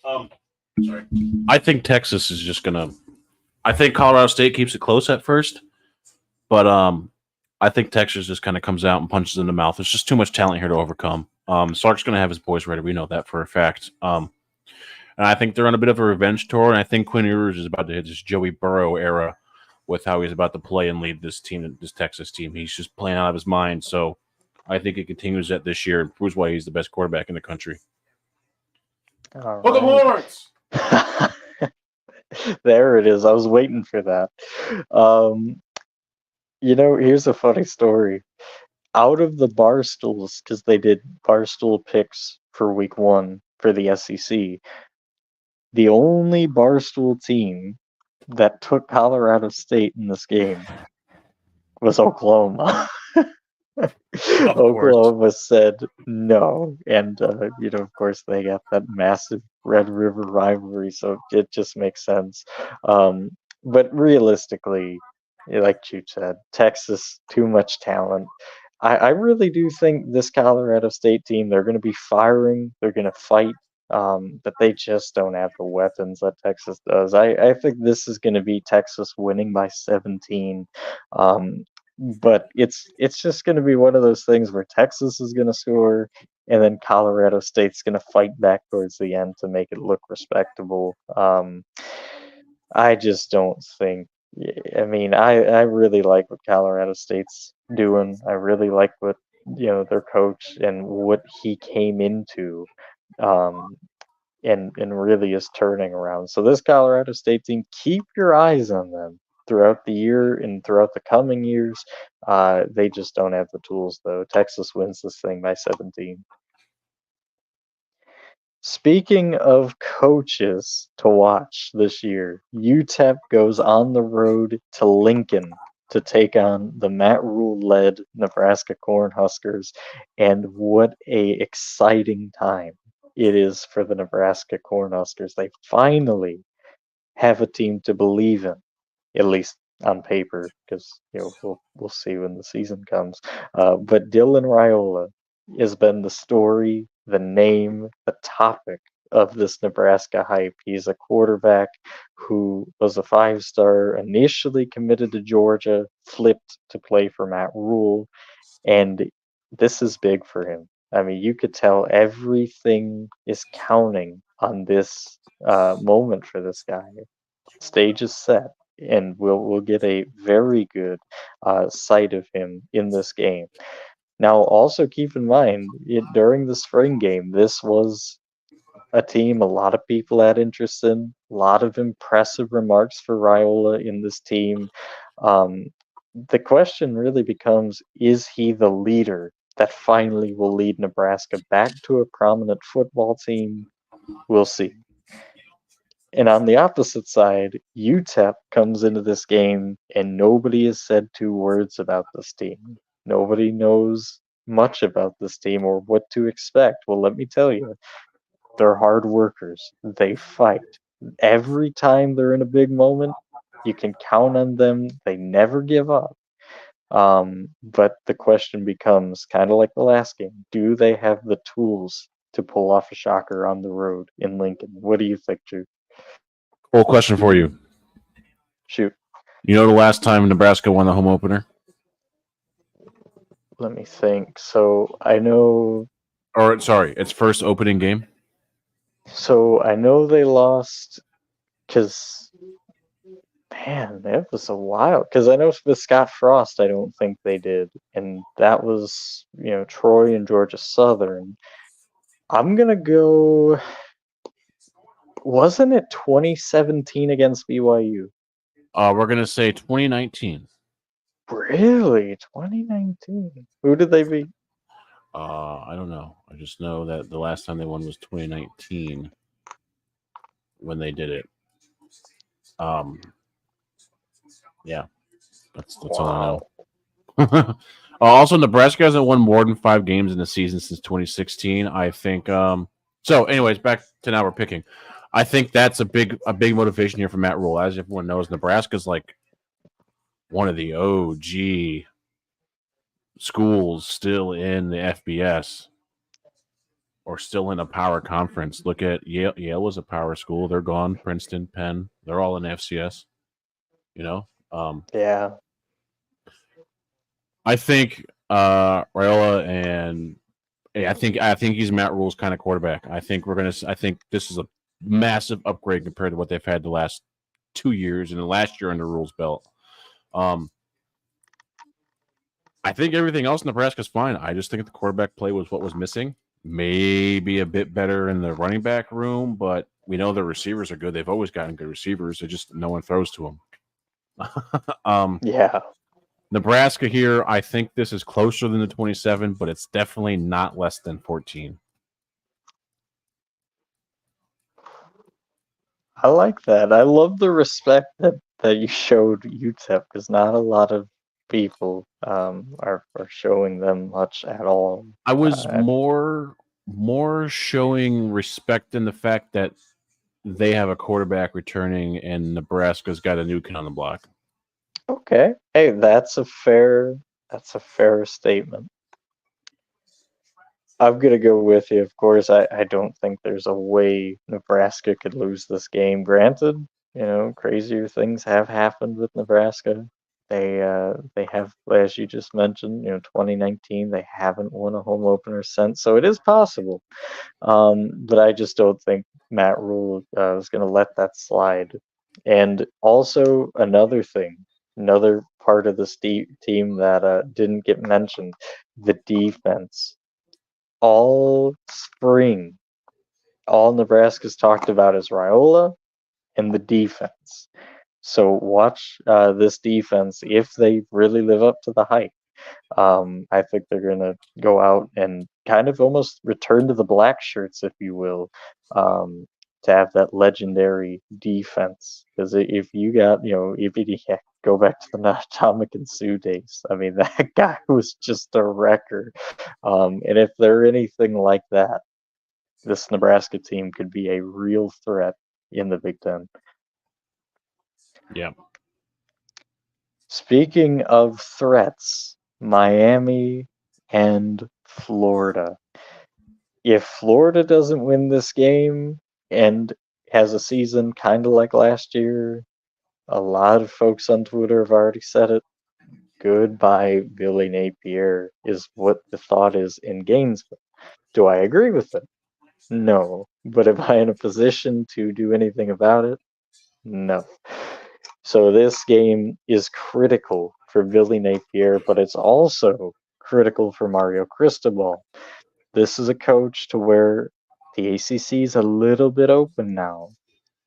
S2: Sorry. I think Texas is just gonna. I think Colorado State keeps it close at first, but I think Texas just kind of comes out and punches in the mouth. There's just too much talent here to overcome. Sark's gonna have his boys ready. We know that for a fact. And I think they're on a bit of a revenge tour. And I think Quinn Ewers is about to hit this Joey Burrow era with how he's about to play and lead this team, this Texas team. He's just playing out of his mind. So I think it continues that this year and proves why he's the best quarterback in the country.
S1: All
S2: Look at Lawrence!
S1: There it is. I was waiting for that. Here's a funny story. Out of the Barstools, because they did Barstool picks for week one for the SEC, the only Barstool team that took Colorado State in this game was Oklahoma. Oklahoma said no, and of course they got that massive Red River rivalry, so it just makes sense. But realistically, like you said, Texas, too much talent. I really do think this Colorado State team, they're going to be firing, they're going to fight, but they just don't have the weapons that Texas does. I think this is going to be Texas winning by 17. But it's just going to be one of those things where Texas is going to score, and then Colorado State's going to fight back towards the end to make it look respectable. I just don't think. I mean, I really like what Colorado State's doing. I really like what their coach and what he came into. Um, and really is turning around. So this Colorado State team, keep your eyes on them throughout the year and throughout the coming years. They just don't have the tools, though. Texas wins this thing by 17. Speaking of coaches to watch this year, UTEP goes on the road to Lincoln to take on the Matt Rule-led Nebraska Cornhuskers, and what a exciting time it is for the Nebraska Cornhuskers. They finally have a team to believe in, at least on paper, because we'll see when the season comes. But Dylan Raiola has been the story, the name, the topic of this Nebraska hype. He's a quarterback who was a 5-star, initially committed to Georgia, flipped to play for Matt Rule, and this is big for him. I mean, you could tell everything is counting on this moment for this guy. Stage is set, and we'll get a very good sight of him in this game. Now, also keep in mind, during the spring game, this was a team a lot of people had interest in. A lot of impressive remarks for Raiola in this team. The question really becomes, is he the leader that finally will lead Nebraska back to a prominent football team? We'll see. And on the opposite side, UTEP comes into this game and nobody has said 2 words about this team. Nobody knows much about this team or what to expect. Well, let me tell you, they're hard workers. They fight. Every time they're in a big moment, you can count on them. They never give up. But the question becomes, kind of like the last game, do they have the tools to pull off a shocker on the road in Lincoln? What do you think, Drew?
S2: Cool question for you.
S1: Shoot.
S2: You know the last time Nebraska won the home opener?
S1: Let me think. So I know.
S2: Or sorry, its first opening game.
S1: So I know they lost because, Man, that was a while. Because I know with Scott Frost, I don't think they did, and that was Troy and Georgia Southern. I'm gonna go. Wasn't it 2017 against BYU?
S2: We're gonna say 2019.
S1: Really, 2019? Who did they beat?
S2: I don't know. I just know that the last time they won was 2019 when they did it. Um, yeah, that's all I know.
S1: Wow.
S2: Also, Nebraska hasn't won more than 5 games in the season since 2016. I think. So, anyways, back to now we're picking. I think that's a big motivation here for Matt Rule. As everyone knows, Nebraska's like one of the OG schools still in the FBS or still in a power conference. Look at Yale. Yale was a power school. They're gone. Princeton, Penn, they're all in FCS. You know,
S1: Yeah.
S2: I think Raiola and I think he's Matt Rule's kind of quarterback. I think I think this is a massive upgrade compared to what they've had the last 2 years and the last year under Rule's belt. Um, I think everything else in Nebraska's fine. I just think the quarterback play was what was missing. Maybe a bit better in the running back room, but we know the receivers are good. They've always gotten good receivers. They just no one throws to them.
S1: Yeah.
S2: Nebraska here, I think this is closer than the 27, but it's definitely not less than 14.
S1: I like that. I love the respect that you showed UTEP because not a lot of people are showing them much at all.
S2: I was
S1: Uh,
S2: more showing respect in the fact that they have a quarterback returning and Nebraska's got a new kid on the block.
S1: okay. Hey, that's a fair statement. I'm gonna go with you. Of course, I don't think there's a way Nebraska could lose this game. Granted, crazier things have happened with Nebraska. They have, as you just mentioned, 2019, they haven't won a home opener since, so it is possible. But I just don't think Matt Rule is gonna let that slide. And also another part of this team that didn't get mentioned, the defense all spring, all Nebraska's talked about is Raiola and the defense. So watch this defense. If they really live up to the hype, I think they're going to go out and kind of almost return to the black shirts, if you will, to have that legendary defense. Because if you got, if you go back to the Atomic and Sue days, I mean, that guy was just a wrecker. And if they're anything like that, this Nebraska team could be a real threat in the Big Ten.
S2: Yeah.
S1: Speaking of threats, Miami and Florida. If Florida doesn't win this game and has a season kind of like last year, a lot of folks on Twitter have already said it. Goodbye, Billy Napier, is what the thought is in Gainesville. Do I agree with it? No. But am I in a position to do anything about it? No. So this game is critical for Billy Napier, but it's also critical for Mario Cristobal. This is a coach to where the ACC is a little bit open now.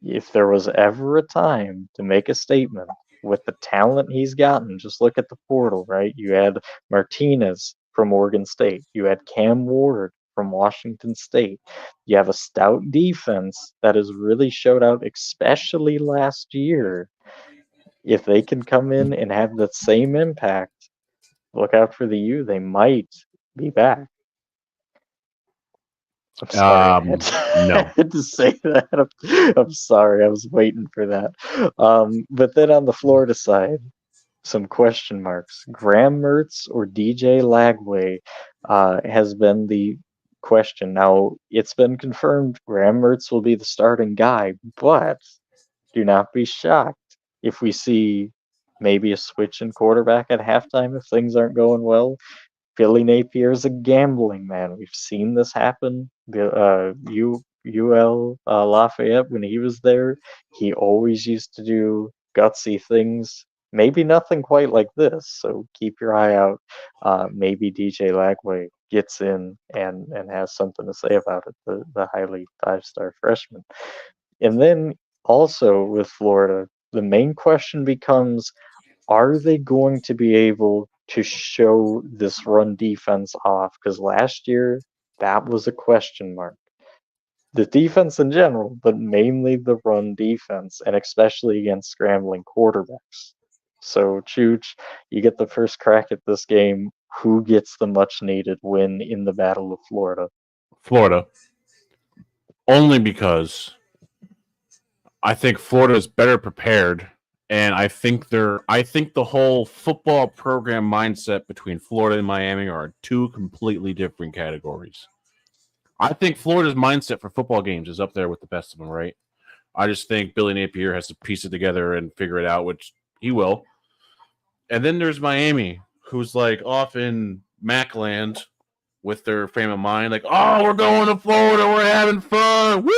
S1: If there was ever a time to make a statement with the talent he's gotten, just look at the portal, right? You had Martinez from Oregon State. You had Cam Ward from Washington State. You have a stout defense that has really showed out, especially last year. If they can come in and have the same impact, look out for the U. They might be back. I'm sorry, I had to, I
S2: No.
S1: had to say that. I'm sorry, I was waiting for that. But then on the Florida side, some question marks. Graham Mertz or DJ Lagway has been the question. Now, it's been confirmed Graham Mertz will be the starting guy, but do not be shocked if we see maybe a switch in quarterback at halftime if things aren't going well. Billy Napier is a gambling man. We've seen this happen. UL Lafayette, when he was there, he always used to do gutsy things. Maybe nothing quite like this, so keep your eye out. Maybe DJ Lagway gets in and has something to say about it, the highly five-star freshman. And then also with Florida, the main question becomes, are they going to be able to show this run defense off? Because last year, that was a question mark. The defense in general, but mainly the run defense, and especially against scrambling quarterbacks. So, Chooch, you get the first crack at this game. Who gets the much needed win in the Battle of Florida?
S2: Florida, only because I think Florida is better prepared, and I think the whole football program mindset between Florida and Miami are two completely different categories. I think Florida's mindset for football games is up there with the best of them, right? I just think Billy Napier has to piece it together and figure it out, which he will. And then there's Miami, who's like off in Macland with their frame of mind, like, oh, we're going to Florida, we're having fun. Woo!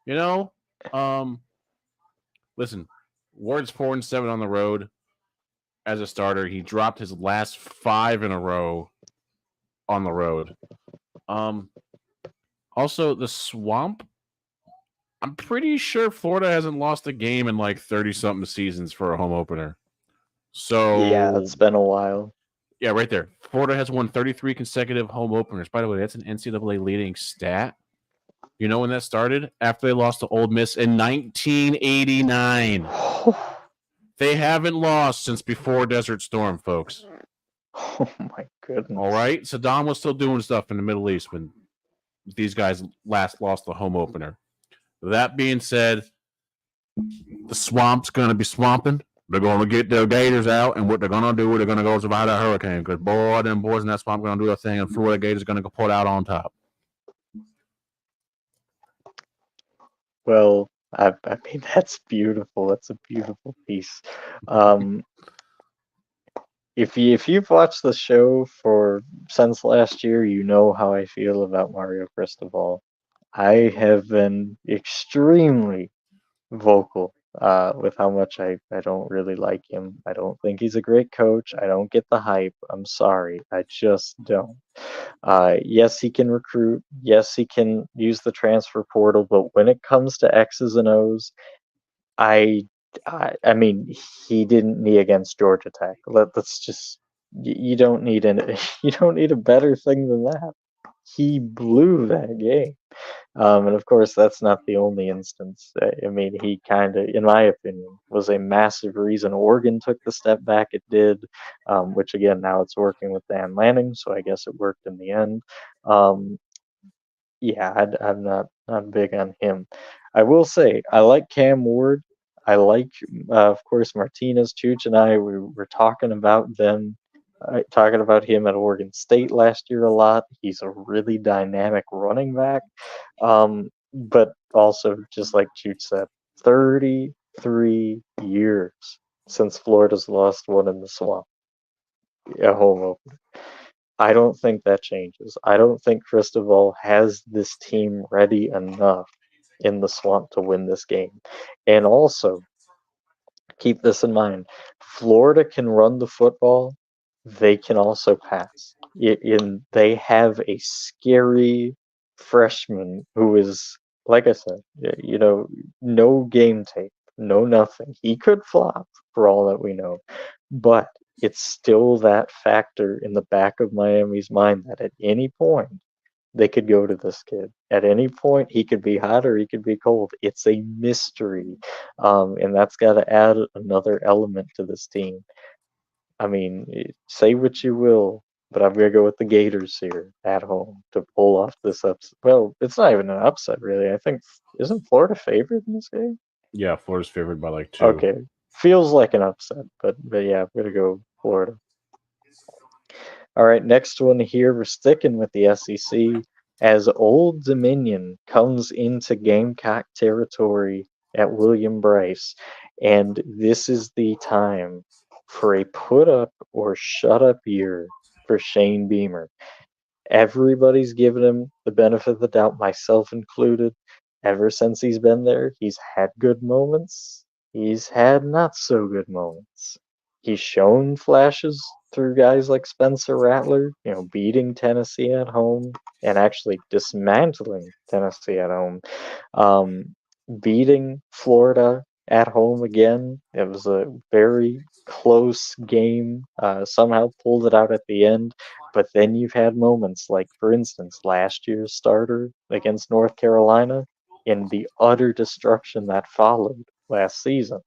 S2: You know? Um, listen, Ward's 4-7 on the road as a starter. He dropped his last 5 in a row on the road. Also, the Swamp, I'm pretty sure Florida hasn't lost a game in like 30 something seasons for a home opener.
S1: Yeah,
S2: So,
S1: it's been a while.
S2: yeah, right there. Florida has won 33 consecutive home openers. By the way, that's an NCAA leading stat. You know when that started? After they lost to Ole Miss in 1989. They haven't lost since before Desert Storm, folks.
S1: Oh my goodness.
S2: All right? Saddam was still doing stuff in the Middle East when these guys last lost the home opener. That being said, the Swamp's going to be swamping. They're going to get their Gators out, and what they're going to do, they're going to go survive that hurricane because, boy, them boys in that swamp are going to do their thing, and Florida Gators are going to go pull out on top.
S1: Well, I mean, that's beautiful. That's a beautiful piece. If you've watched the show for since last year, you know how I feel about Mario Cristobal. I have been extremely vocal with how much I don't really like him. I don't think he's a great coach. I don't get the hype. I'm sorry. I just don't. Yes, he can recruit. Yes, he can use the transfer portal. But when it comes to X's and O's, I, I mean, he didn't knee against Georgia Tech. Let's just you don't need an you don't need a better thing than that. He blew that game. And of course, that's not the only instance. I mean, he kind of, in my opinion, was a massive reason Oregon took the step back it did, which again, now it's working with Dan Lanning, so I guess it worked in the end. Um, yeah, I'm not big on him. I will say I like Cam Ward. I like, of course, Martinez, Chooch, and I. We were talking about them, talking about him at Oregon State last year a lot. He's a really dynamic running back, but also just like Chooch said, 33 years since Florida's lost one in the swamp, a home opener. I don't think that changes. I don't think Cristobal has this team ready enough in the swamp to win this game. And also, keep this in mind, Florida can run the football, they can also pass. They have a scary freshman who is, like I said, no game tape, no nothing. He could flop for all that we know, but it's still that factor in the back of Miami's mind that at any point they could go to this kid. At any point, he could be hot or he could be cold. It's a mystery. And that's got to add another element to this team. I mean, say what you will, but I'm going to go with the Gators here at home to pull off this upset. Well, it's not even an upset, really. I think, isn't Florida favored in this game?
S2: Yeah, Florida's favored by like 2.
S1: Okay. Feels like an upset, but yeah, I'm going to go Florida. All right, next one here. We're sticking with the SEC as Old Dominion comes into Gamecock territory at William Bryce. And this is the time for a put up or shut up year for Shane Beamer. Everybody's given him the benefit of the doubt, myself included. Ever since he's been there, he's had good moments. He's had not so good moments. He's shown flashes through guys like Spencer Rattler, beating Tennessee at home and actually dismantling Tennessee at home. Um, Beating Florida at home again. It was a very close game. Somehow pulled it out at the end. But then you've had moments like, for instance, last year's starter against North Carolina and the utter destruction that followed last season.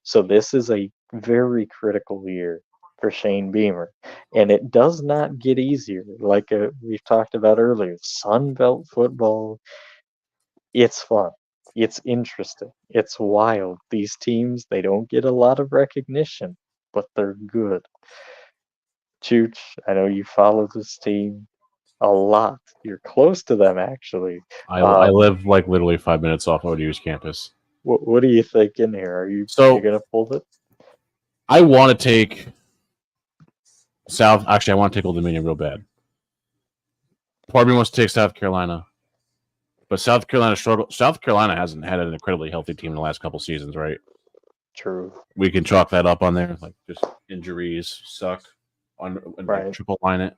S1: So this is a very critical year for Shane Beamer, and it does not get easier. Like we've talked about earlier, Sun Belt football, it's fun. It's interesting. It's wild. These teams, they don't get a lot of recognition, but they're good. Chooch, I know you follow this team a lot. You're close to them, actually.
S2: I live like literally 5 minutes off ODU's campus.
S1: What are you thinking here? Are you
S2: So
S1: gonna pull it?
S2: I want to take South. Actually, I want to take Old Dominion real bad. Part of me wants to take South Carolina, but South Carolina struggle. South Carolina hasn't had an incredibly healthy team in the last couple seasons, right?
S1: True.
S2: We can chalk that up on there, like just injuries suck, on and like
S1: Right.
S2: triple line it.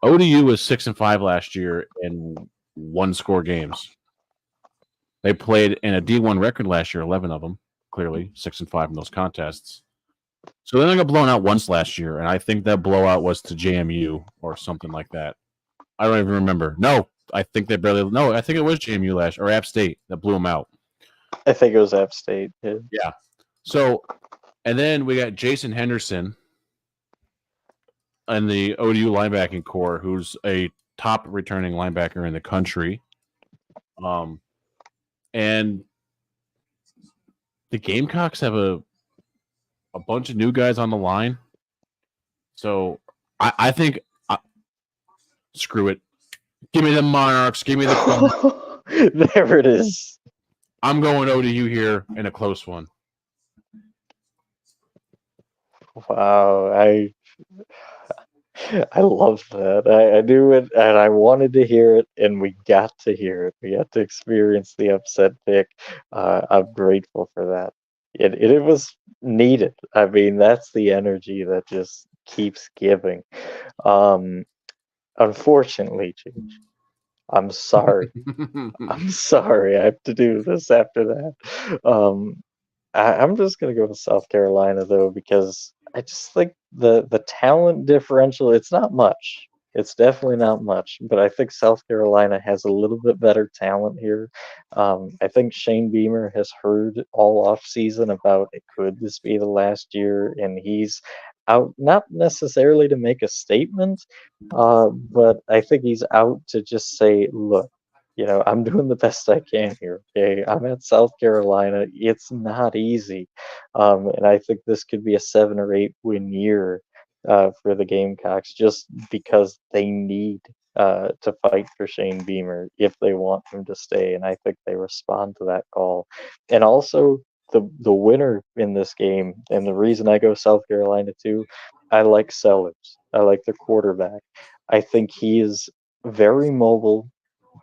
S2: ODU was 6-5 last year in one score games. They played in a D1 record last year, 11 of them, clearly 6-5 in those contests. So they only got blown out once last year, and I think that blowout was to JMU or something like that. I don't even remember. No, I think they barely. No, I think it was JMU last or App State that blew them out.
S1: I think it was App State. Yeah.
S2: Yeah. So, and then we got Jason Henderson in the ODU linebacking core, who's a top returning linebacker in the country. And the Gamecocks have a bunch of new guys on the line. So I think screw it. Give me the Monarchs. Give me the.
S1: There it is.
S2: I'm going ODU here in a close one.
S1: Wow, I love that. I knew it, and I wanted to hear it, and we got to hear it. We got to experience the upset pick. I'm grateful for that. It was needed. I mean, that's the energy that just keeps giving. Um, Unfortunately, Cheech, I'm sorry. I'm sorry. I have to do this after that. I'm just gonna go with South Carolina though because I just think the talent differential, it's not much. It's definitely not much, but I think South Carolina has a little bit better talent here. I think Shane Beamer has heard all off season about it, could this be the last year, and he's out not necessarily to make a statement, but I think he's out to just say, look, I'm doing the best I can here. Okay, I'm at South Carolina. It's not easy, and I think this could be a 7 or 8 win year for the Gamecocks, just because they need to fight for Shane Beamer if they want him to stay, and I think they respond to that call. And also the winner in this game, and the reason I go South Carolina too, I like Sellers. I like the quarterback. I think he is very mobile.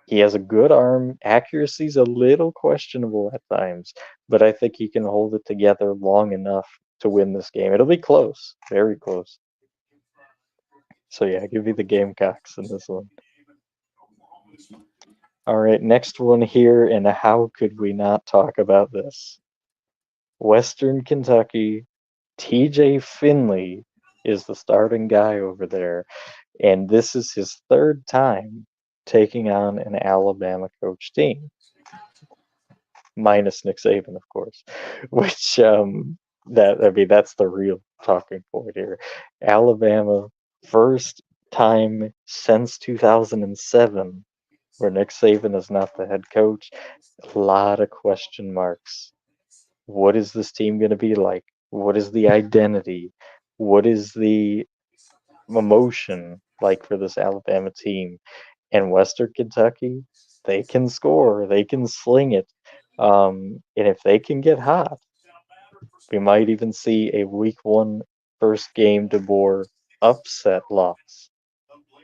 S1: He has a good arm. Accuracy's a little questionable at times, but I think he can hold it together long enough to win this game. It'll be close, very close. So yeah, give me the Gamecocks in this one. All right, next one here, and how could we not talk about this? Western Kentucky, TJ Finley is the starting guy over there, and this is his third time taking on an Alabama coach team, minus Nick Saban, of course, which that's the real talking point here. Alabama, first time since 2007 where Nick Saban is not the head coach. A lot of question marks. What is this team going to be like? What is the identity? What is the emotion like for this Alabama team? And Western Kentucky, they can score, they can sling it. And if they can get hot, we might even see a week 1 first game DeBoer upset loss.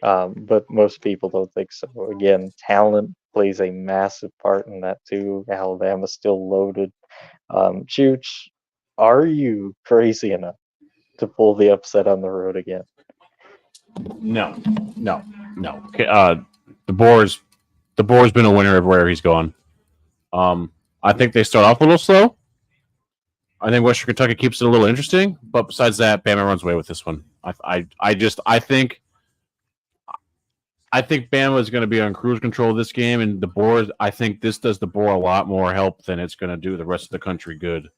S1: But most people don't think so. Again, talent plays a massive part in that too. Alabama's still loaded. Chooch, are you crazy enough to pull the upset on the road again?
S2: No, no, no. The Boar's been a winner everywhere he's gone. I think they start off a little slow. I think Western Kentucky keeps it a little interesting, but besides that, Bama runs away with this one. I think Bama is going to be on cruise control this game, and the Boar. I think this does the Boar a lot more help than it's going to do the rest of the country good.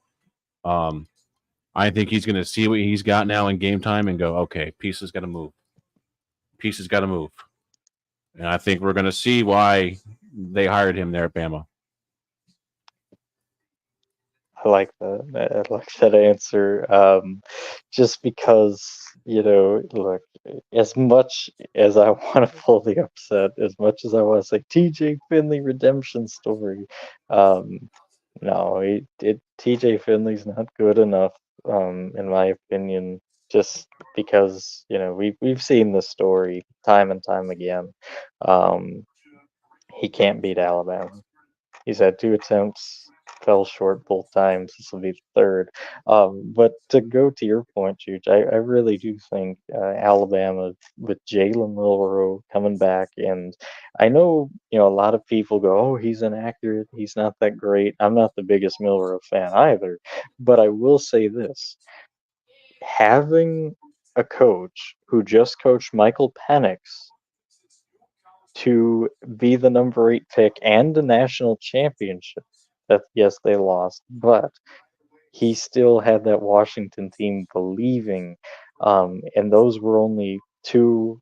S2: I think he's going to see what he's got now in game time and go, okay, pieces got to move. Pieces got to move. And I think we're going to see why they hired him there at Bama.
S1: I like that. I like that answer. Just because, look, as much as I want to pull the upset, as much as I want to say TJ Finley redemption story, um, no, TJ Finley's not good enough, in my opinion. Just because, we've seen this story time and time again. Um, he can't beat Alabama. He's had 2 attempts, fell short both times. This will be the third. But to go to your point, Juge, I really do think Alabama with Jalen Milroe coming back, and I know a lot of people go, "Oh, he's inaccurate. He's not that great." I'm not the biggest Milroe fan either, but I will say this: having a coach who just coached Michael Penix to be the number 8 pick and the national championship. That yes, they lost, but he still had that Washington team believing, and those were only two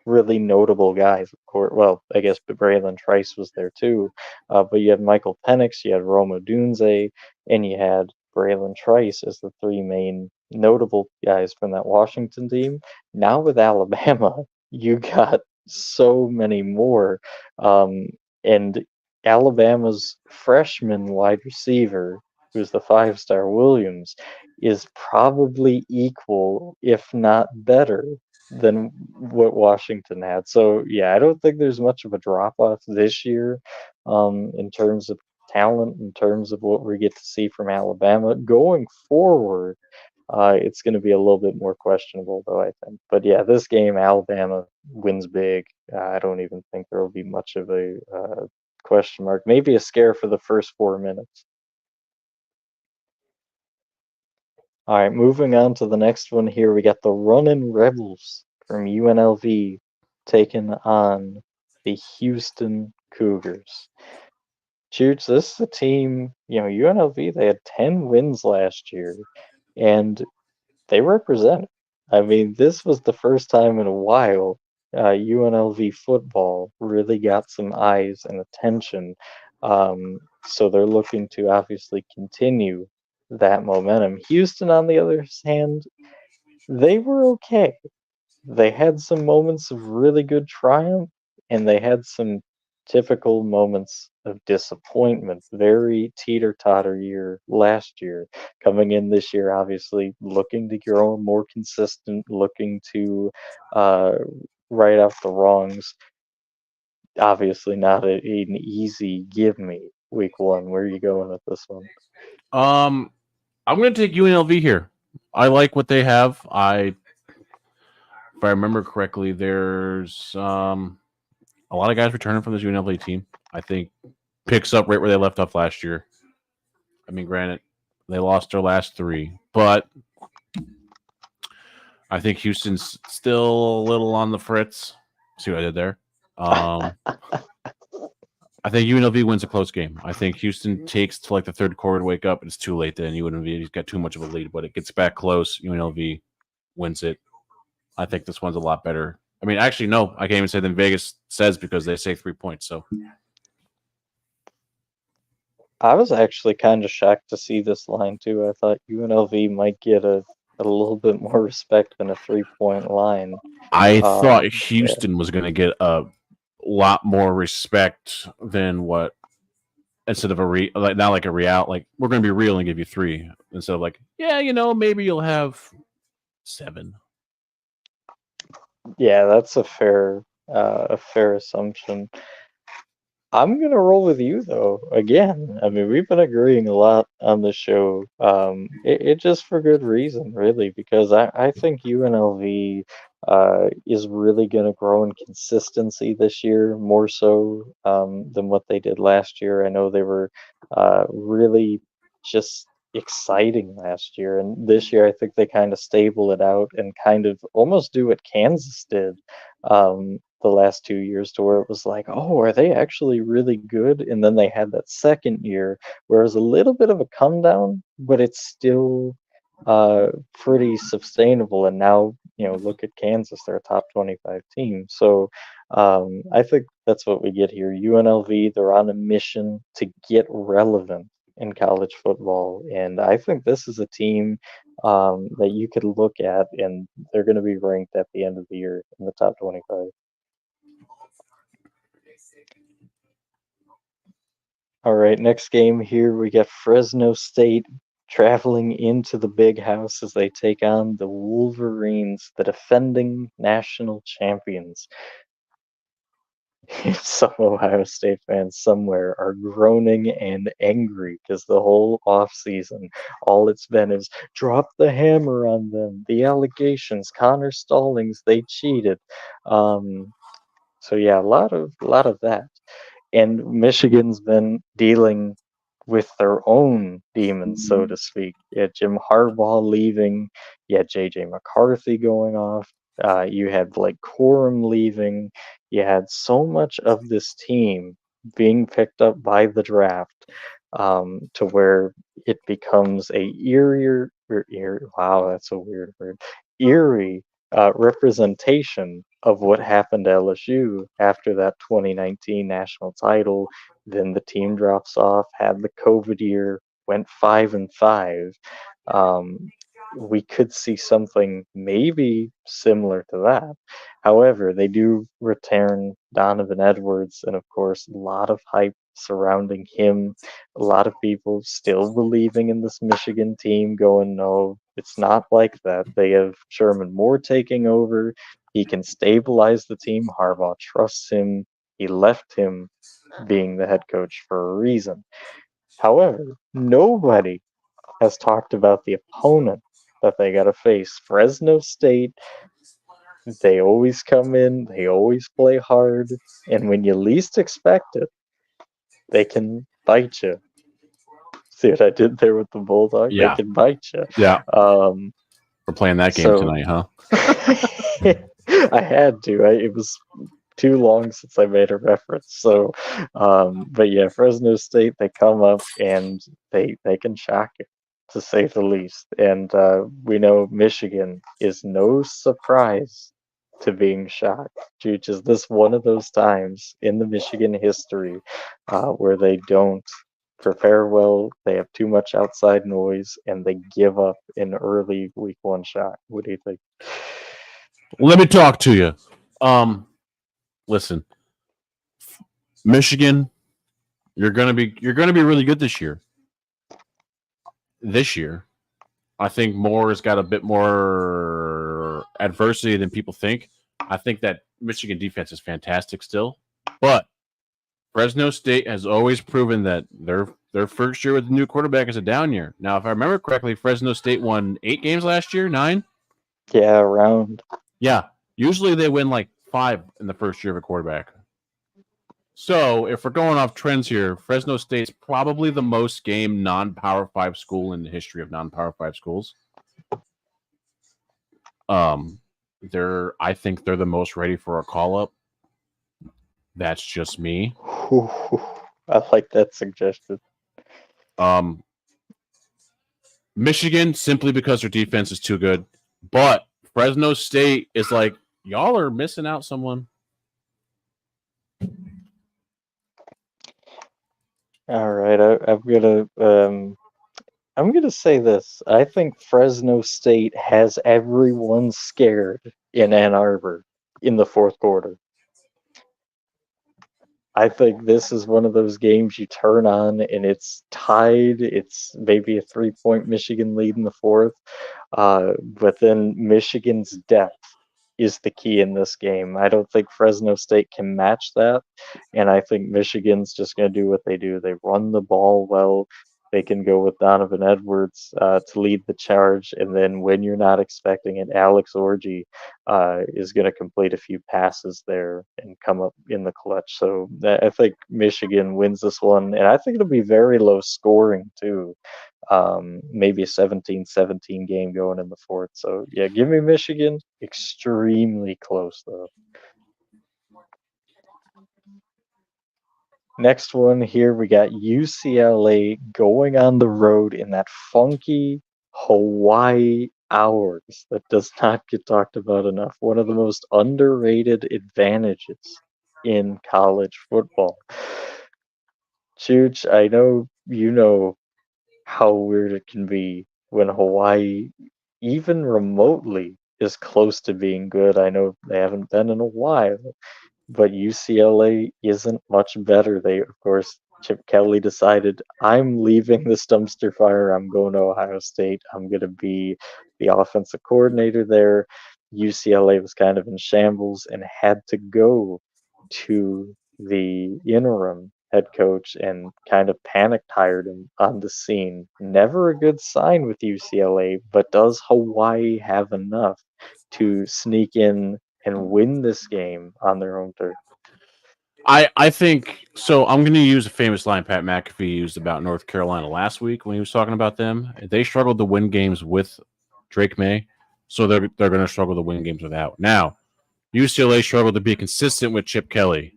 S1: really notable guys. Of course, well, I guess Braylon Trice was there too, but you had Michael Penix, you had Roma Dunze, and you had Braylon Trice as the three main notable guys from that Washington team. Now with Alabama, you got so many more, um, and Alabama's freshman wide receiver, who's the 5-star Williams, is probably equal, if not better, than what Washington had. So yeah, I don't think there's much of a drop off this year, in terms of talent, in terms of what we get to see from Alabama going forward. It's going to be a little bit more questionable, though, I think. But yeah, this game, Alabama wins big. I don't even think there will be much of a question mark. Maybe a scare for the first 4 minutes. All right, moving on to the next one here. We got the Runnin' Rebels from UNLV taking on the Houston Cougars. Chooch, this is a team, UNLV, they had 10 wins last year, and they represented. I mean, this was the first time in a while UNLV football really got some eyes and attention. So they're looking to obviously continue that momentum. Houston, on the other hand, they were okay. They had some moments of really good triumph, and they had some typical moments of disappointment. Very teeter-totter year last year. Coming in this year, obviously looking to grow more consistent, looking to uh, right out the wrongs. Obviously not an easy give me week one. Where are you going with this one?
S2: I'm going to take UNLV here. I like what they have. If I remember correctly, there's a lot of guys returning from this UNLV team. I think picks up right where they left off last year. I mean, granted, they lost their last 3, but I think Houston's still a little on the fritz. See what I did there? I think UNLV wins a close game. I think Houston takes to like the third quarter to wake up. It's too late then. UNLV's got too much of a lead, but it gets back close. UNLV wins it. I think this one's a lot better. I mean, actually, no, I can't even say than Vegas says because they say 3 points. So
S1: I was actually kind of shocked to see this line too. I thought UNLV might get a little bit more respect than a 3-point line.
S2: I thought
S1: Yeah.
S2: Houston was going to get a lot more respect than what instead of not like a real, like we're going to be real and give you 3 instead of like, yeah, maybe you'll have 7.
S1: Yeah, that's a fair assumption. I'm gonna roll with you though. Again, I mean, we've been agreeing a lot on the show. It just for good reason, really, because I think UNLV is really gonna grow in consistency this year, more so than what they did last year. I know they were really just exciting last year, and this year I think they kind of stable it out and kind of almost do what Kansas did. The last 2 years to where it was like, oh, are they actually really good? And then they had that second year where it was a little bit of a come down, but it's still pretty sustainable. And now, look at Kansas, they're a top 25 team. So I think that's what we get here. UNLV, they're on a mission to get relevant in college football. And I think this is a team that you could look at, and they're going to be ranked at the end of the year in the top 25. All right, next game here we got Fresno State traveling into the big house as they take on the Wolverines, the defending national champions. Some Ohio State fans somewhere are groaning and angry because the whole offseason, all it's been is drop the hammer on them. The allegations, Connor Stallings, they cheated. So yeah, a lot of that. And Michigan's been dealing with their own demons, so to speak. You had Jim Harbaugh leaving, you had JJ McCarthy going off, you had Blake Corum leaving, you had so much of this team being picked up by the draft, to where it becomes a wow, that's a weird word, eerie representation of what happened to LSU after that 2019 national title. Then the team drops off, had the COVID year, went 5-5. Um, we could see something maybe similar to that. However, they do return Donovan Edwards, and of course, a lot of hype surrounding him. A lot of people still believing in this Michigan team, going, no, it's not like that. They have Sherman Moore taking over. He can stabilize the team. Harbaugh trusts him. He left him being the head coach for a reason. However, nobody has talked about the opponent that they got to face. Fresno State, they always come in, they always play hard, and when you least expect it, they can bite you. See what I did there with the Bulldog? They
S2: Yeah,
S1: can bite you.
S2: yeah.
S1: Um,
S2: We're playing that game
S1: so
S2: tonight, huh?
S1: I had to. It was too long since I made a reference. So, but yeah, Fresno State, they come up and they can shock you, to say the least. And we know Michigan is no surprise to being shocked. Which is this one of those times in the Michigan history where they don't prepare well, they have too much outside noise, and they give up an early week one shot. What do you think?
S2: Let me talk to you. Listen, Michigan, you're gonna be really good this year. This year, I think Moore's got a bit more adversity than people think. I think that Michigan defense is fantastic still, but Fresno State has always proven that their first year with the new quarterback is a down year. Now, if I remember correctly, Fresno State won 8 games last year, 9.
S1: Yeah, around.
S2: Yeah, usually they win like 5 in the first year of a quarterback. So, if we're going off trends here, Fresno State's probably the most game non-Power 5 school in the history of non-Power 5 schools. I think they're the most ready for a call up. That's just me.
S1: I like that suggestion.
S2: Michigan simply because their defense is too good, but Fresno State is like y'all are missing out someone.
S1: All right, I'm gonna say this. I think Fresno State has everyone scared in Ann Arbor in the fourth quarter. I think this is one of those games you turn on and it's tied. It's maybe a 3-point Michigan lead in the fourth, but then Michigan's depth. is the key in this game. I don't think Fresno State can match that, and I think Michigan's just going to do what they do. They run the ball well. They can go with Donovan Edwards to lead the charge, and then when you're not expecting it, Alex Orji is going to complete a few passes there and come up in the clutch. So I think Michigan wins this one, and I think it'll be very low scoring too. Maybe a 17-17 game going in the fourth. So yeah, give me Michigan. Extremely close though. Next one here, we got UCLA going on the road in that funky Hawaii hours that does not get talked about enough. One of the most underrated advantages in college football. Chooch, I know you know how weird it can be when Hawaii, even remotely, is close to being good. I know they haven't been in a while, but UCLA isn't much better. They, of course, Chip Kelly decided, I'm leaving this dumpster fire. I'm going to Ohio State. I'm going to be the offensive coordinator there. UCLA was kind of in shambles and had to go to the interim head coach and kind of panicked hired him on the scene. Never a good sign with UCLA, but does Hawaii have enough to sneak in and win this game on their own turf?
S2: I think so. I'm going to use a famous line Pat McAfee used about North Carolina last week when he was talking about them. They struggled to win games with Drake May, so they're going to struggle to win games without. Now, UCLA struggled to be consistent with Chip Kelly.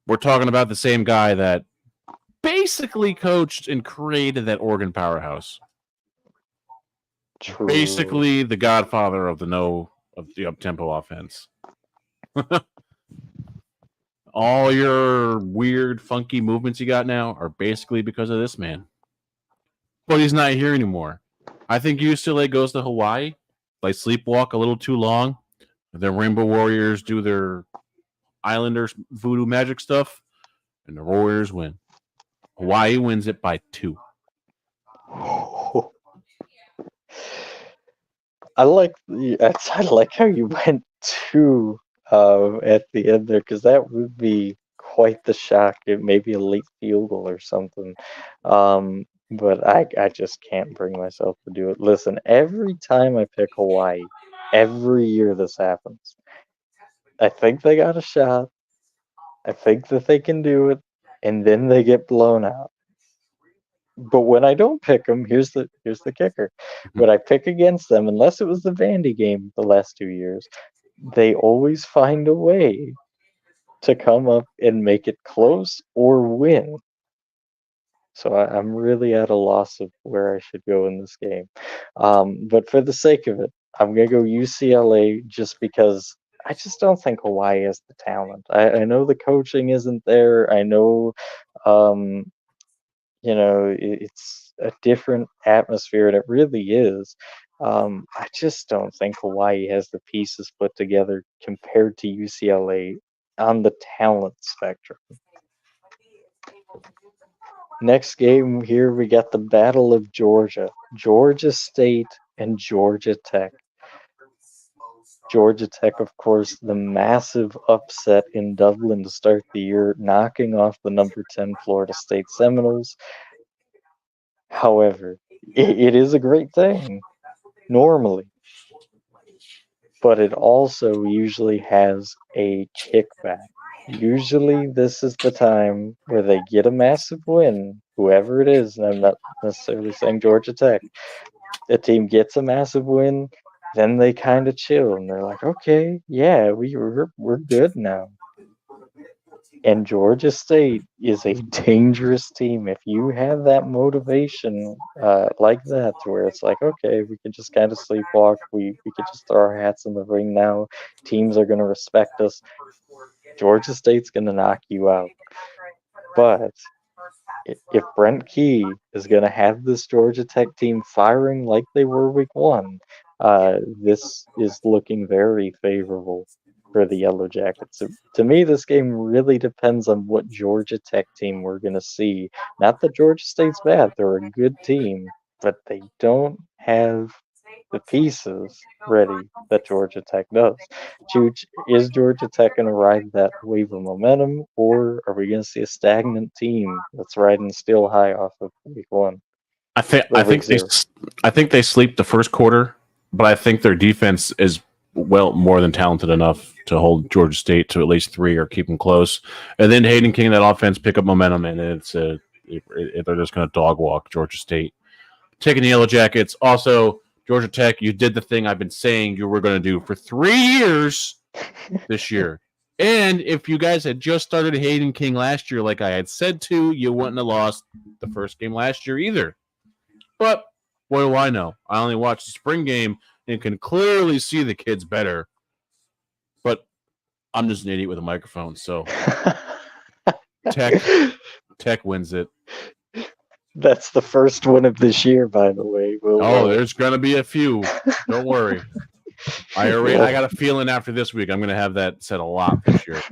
S2: We're talking about the same guy that basically coached and created that Oregon powerhouse.
S1: True.
S2: Basically, the godfather of the up tempo offense. All your weird, funky movements you got now are basically because of this man. But he's not here anymore. I think UCLA goes to Hawaii. They sleepwalk a little too long. The Rainbow Warriors do their Islanders voodoo magic stuff, and the Warriors win. Hawaii wins it by 2.
S1: I like I like how you went two at the end there because that would be quite the shock. It may be a late field goal or something. But I just can't bring myself to do it. Listen, every time I pick Hawaii, every year this happens. I think they got a shot. I think that they can do it, and then they get blown out. But when I don't pick them, here's the kicker. When I pick against them, unless it was the Vandy game the last 2 years, they always find a way to come up and make it close or win. So I'm really at a loss of where I should go in this game. But for the sake of it, I'm gonna go UCLA just because I just don't think Hawaii has the talent. I know the coaching isn't there. I know um, it's a different atmosphere, and it really is. I just don't think Hawaii has the pieces put together compared to UCLA on the talent spectrum. Next game here, we got the Battle of Georgia, Georgia State and Georgia Tech. Georgia Tech, of course, the massive upset in Dublin to start the year, knocking off the number 10 Florida State Seminoles. However, it is a great thing normally, but it also usually has a kickback. Usually, this is the time where they get a massive win, whoever it is, and I'm not necessarily saying Georgia Tech. The team gets a massive win, then they kind of chill and they're like, okay, yeah, we're good now. And Georgia State is a dangerous team. If you have that motivation like that, to where it's like, okay, we can just kind of sleepwalk, we could just throw our hats in the ring now. Teams are going to respect us. Georgia State's going to knock you out. But if Brent Key is going to have this Georgia Tech team firing like they were week one, this is looking very favorable for the Yellow Jackets. So, to me, this game really depends on what Georgia Tech team we're going to see. Not that Georgia State's bad, they're a good team, but they don't have the pieces ready that Georgia Tech does. Chooch, is Georgia Tech going to ride that wave of momentum, or are we going to see a stagnant team that's riding still high off of week one
S2: I think I
S1: or week
S2: think they
S1: zero?
S2: I think they sleep the first quarter, but I think their defense is well more than talented enough to hold Georgia State to at least 3 or keep them close. And then Hayden King, that offense pick up momentum, and they're just going to dog walk Georgia State, taking the Yellow Jackets. Also, Georgia Tech, you did the thing I've been saying you were going to do for 3 years this year. And if you guys had just started Hayden King last year, like I had said to, you wouldn't have lost the first game last year either. But what do I know? I only watched the spring game and can clearly see the kids better. But I'm just an idiot with a microphone, so Tech wins it.
S1: That's the first one of this year, by the way.
S2: There's gonna be a few. Don't worry. I got a feeling after this week I'm gonna have that said a lot this year.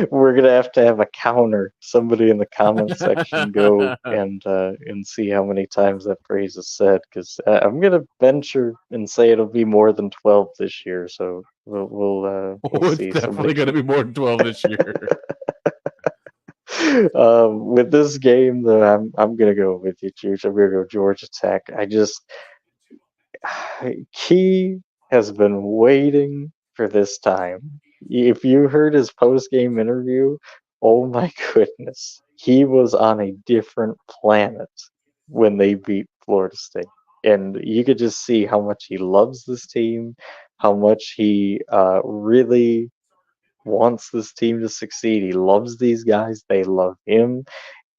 S1: We're gonna have a counter. Somebody in the comment section go and see how many times that phrase is said, because I'm gonna venture and say it'll be more than 12 this year. So we'll
S2: it's
S1: see.
S2: definitely gonna be more than 12 this year.
S1: With this game, though, I'm gonna go with you, Chooch. I'm gonna go Georgia Tech. Key has been waiting for this time. If you heard his post-game interview, oh my goodness, he was on a different planet when they beat Florida State. And you could just see how much he loves this team, how much he really wants this team to succeed. He loves these guys, they love him,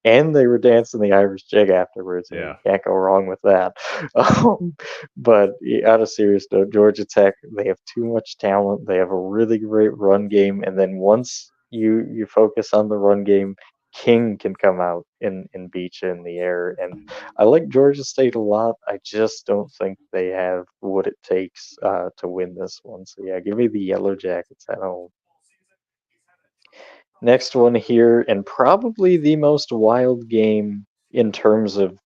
S1: and they were dancing the Irish jig afterwards. I mean, you can't go wrong with that. But out of serious note, Georgia Tech, they have too much talent. They have a really great run game, and then once you focus on the run game, King can come out and beat you in the air. And I like Georgia State a lot. I just don't think they have what it takes to win this one. So yeah, give me the Yellow Jackets at home. Next one here, and probably the most wild game in terms of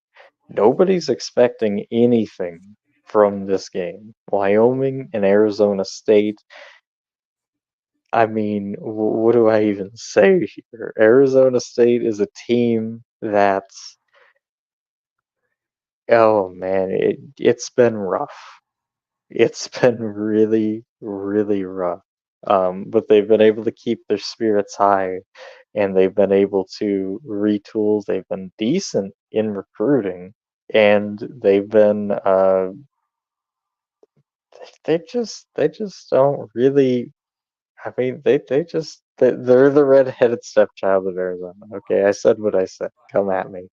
S1: nobody's expecting anything from this game. Wyoming and Arizona State. I mean, what do I even say here? Arizona State is a team that's, oh man, it's been rough. It's been really, really rough. But they've been able to keep their spirits high, and they've been able to retool. They've been decent in recruiting, and they've been they just don't really. I mean, they're the redheaded stepchild of Arizona. Okay, I said what I said. Come at me.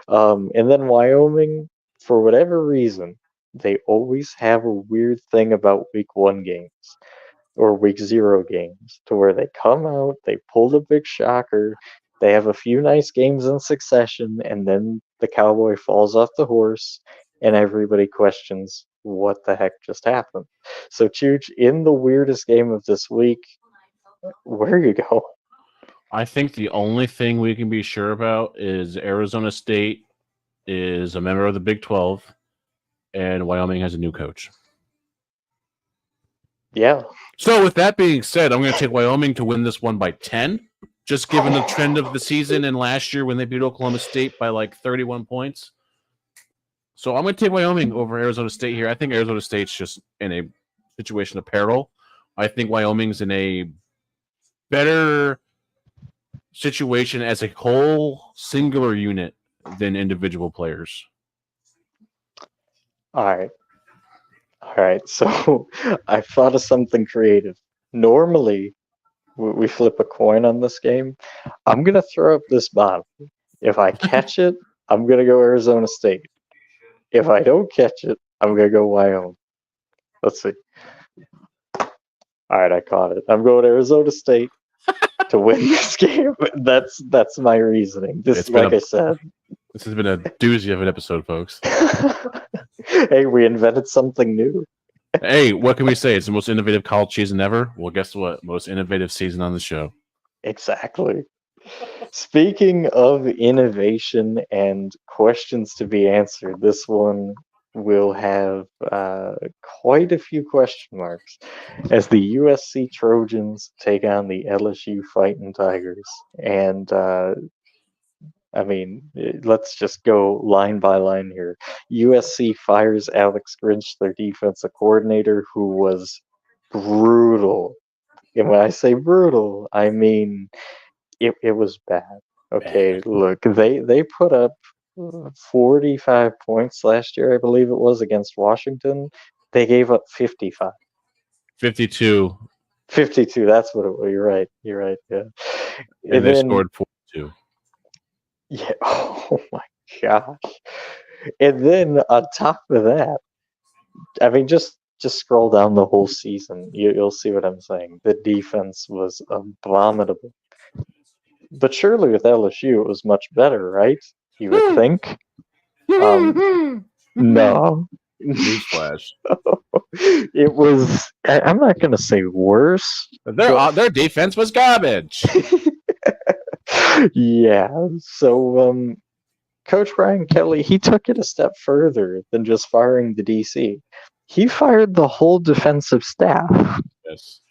S1: And then Wyoming, for whatever reason, they always have a weird thing about week one games or week zero games to where they come out, they pull the big shocker, they have a few nice games in succession, and then the cowboy falls off the horse and everybody questions what the heck just happened. So, Chooch, in the weirdest game of this week, where you go?
S2: I think the only thing we can be sure about is Arizona State is a member of the Big 12 and Wyoming has a new coach.
S1: Yeah.
S2: So with that being said, I'm going to take Wyoming to win this one by 10, just given the trend of the season and last year when they beat Oklahoma State by like 31 points. So I'm going to take Wyoming over Arizona State here. I think Arizona State's just in a situation of peril. I think Wyoming's in a better situation as a whole singular unit than individual players.
S1: All right. So I thought of something creative. Normally, we flip a coin on this game. I'm gonna throw up this bottle. If I catch it, I'm gonna go Arizona State. If I don't catch it, I'm gonna go Wyoming. Let's see. All right, I caught it. I'm going Arizona State to win this game. That's my reasoning. I said,
S2: this has been a doozy of an episode, folks.
S1: Hey, we invented something new.
S2: Hey, what can we say? It's the most innovative college season ever. Well, guess what? Most innovative season on the show.
S1: Exactly. Speaking of innovation and questions to be answered, this one will have quite a few question marks as the USC Trojans take on the LSU Fighting Tigers. And I mean, let's just go line by line here. USC fires Alex Grinch, their defensive coordinator, who was brutal. And when I say brutal, I mean it was bad. Okay,
S2: Bad.
S1: look, they put up 45 points last year, I believe it was, against Washington. They gave up 55.
S2: 52,
S1: 52, that's what it was. You're right. You're right. Yeah.
S2: and
S1: And
S2: they
S1: then
S2: scored 42.
S1: yeah, oh my gosh. And then on top of that, I mean just scroll down the whole season. You'll see what I'm saying. The defense was abominable. But surely with LSU, it was much better, right? You would think. No.
S2: Newsflash.
S1: It was, I'm not going to say worse, but
S2: Their defense was garbage.
S1: yeah. So, Coach Brian Kelly, he took it a step further than just firing the DC. He fired the whole defensive staff,
S2: Yes.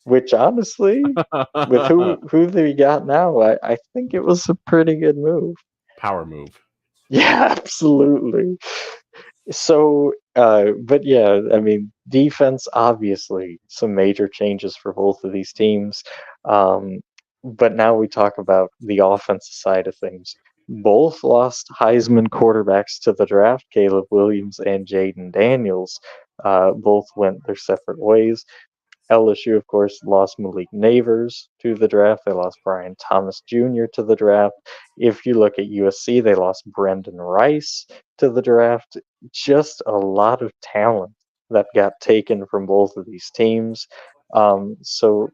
S1: which honestly, with who they got now, I think it was a pretty good move.
S2: Power move.
S1: Yeah, absolutely. So, but yeah, I mean, defense, obviously, some major changes for both of these teams. Um, but now we talk about the offensive side of things. Both lost Heisman quarterbacks to the draft, Caleb Williams and Jaden Daniels. Both went their separate ways. LSU, of course, lost Malik Neighbors to the draft. They lost Brian Thomas Jr. to the draft. If you look at USC, they lost Brendan Rice to the draft. Just a lot of talent that got taken from both of these teams. So,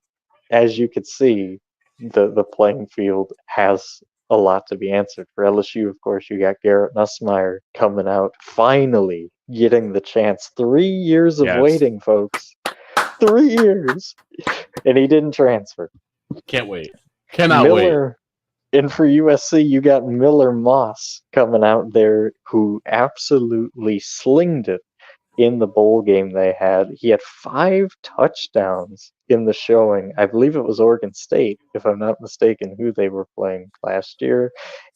S1: as you could see, the playing field has a lot to be answered. For LSU, of course, you got Garrett Nussmeier coming out, finally getting the chance. 3 years of
S2: Yes.
S1: waiting, folks. 3 years, and he didn't transfer.
S2: Can't wait. Cannot
S1: Miller, and for USC, you got Miller Moss coming out there who absolutely slinged it in the bowl game they had. He had 5 touchdowns in the showing. I believe it was Oregon State, if I'm not mistaken, who they were playing last year,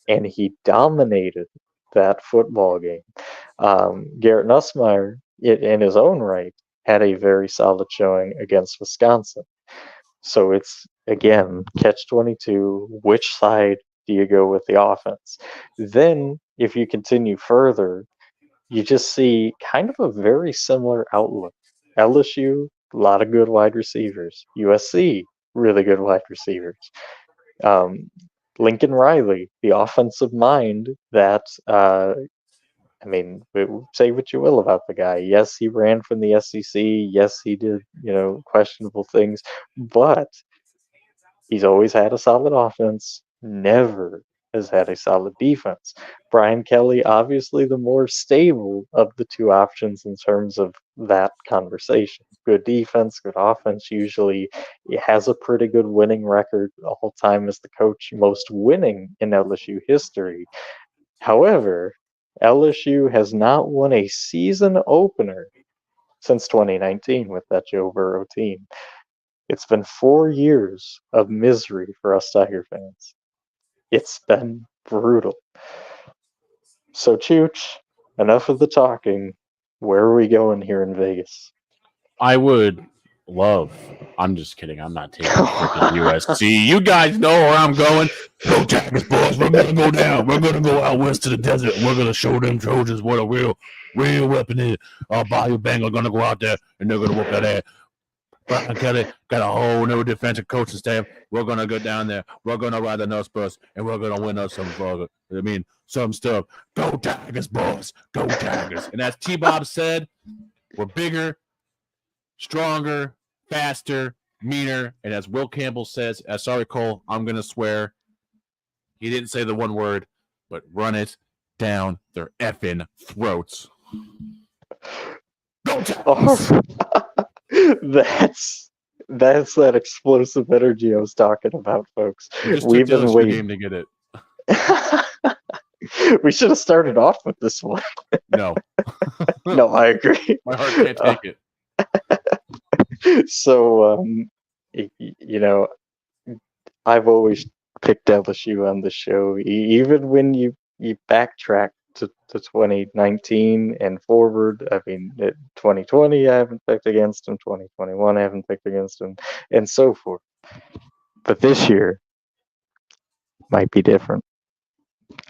S1: and he dominated that football game. Garrett Nussmeier, in his own right, had a very solid showing against Wisconsin. So it's, again, catch 22. Which side do you go with the offense? Then, if you continue further, you just see kind of a very similar outlook. LSU, a lot of good wide receivers. USC, really good wide receivers. Um, Lincoln Riley, the offensive mind that I mean, say what you will about the guy. Yes, he ran from the SEC. Yes, he did, questionable things, but he's always had a solid offense, never has had a solid defense. Brian Kelly, obviously the more stable of the two options in terms of that conversation. Good defense, good offense. Usually he has a pretty good winning record all time as the coach, most winning in LSU history. However, LSU has not won a season opener since 2019 with that Joe Burrow team. It's been 4 years of misery for us Tiger fans. It's been brutal. So, Chooch, enough of the talking. Where are we going here in Vegas?
S2: I would love. I'm just kidding. I'm not taking freaking USC. You guys know where I'm going. Go Tigers, boys. We're gonna go down. We're gonna go out west to the desert. And we're gonna show them Trojans what a real weapon is. Bayou Bengals are gonna go out there and they're gonna whoop that ass. Brian Kelly got a whole new defensive coaching staff. We're gonna go down there. We're gonna ride the nose bus, and we're gonna win us some stuff. Go Tigers, boys. Go Tigers. And as T-Bob said, we're bigger, stronger, faster, meaner. And as Will Campbell says, sorry, Cole, I'm gonna swear. He didn't say the one word, but run it down their effing throats. Go Tigers!
S1: That's that explosive energy I was talking about, folks.
S2: We just
S1: We've
S2: took the
S1: been
S2: LSU
S1: waiting.
S2: game to get it.
S1: We should have started off with this one.
S2: No,
S1: No, I agree.
S2: my heart can't take it.
S1: So, you know, I've always picked LSU on the show, even when you backtrack to 2019 and forward. I mean, 2020 I haven't picked against them, 2021 I haven't picked against them, and so forth. But this year might be different.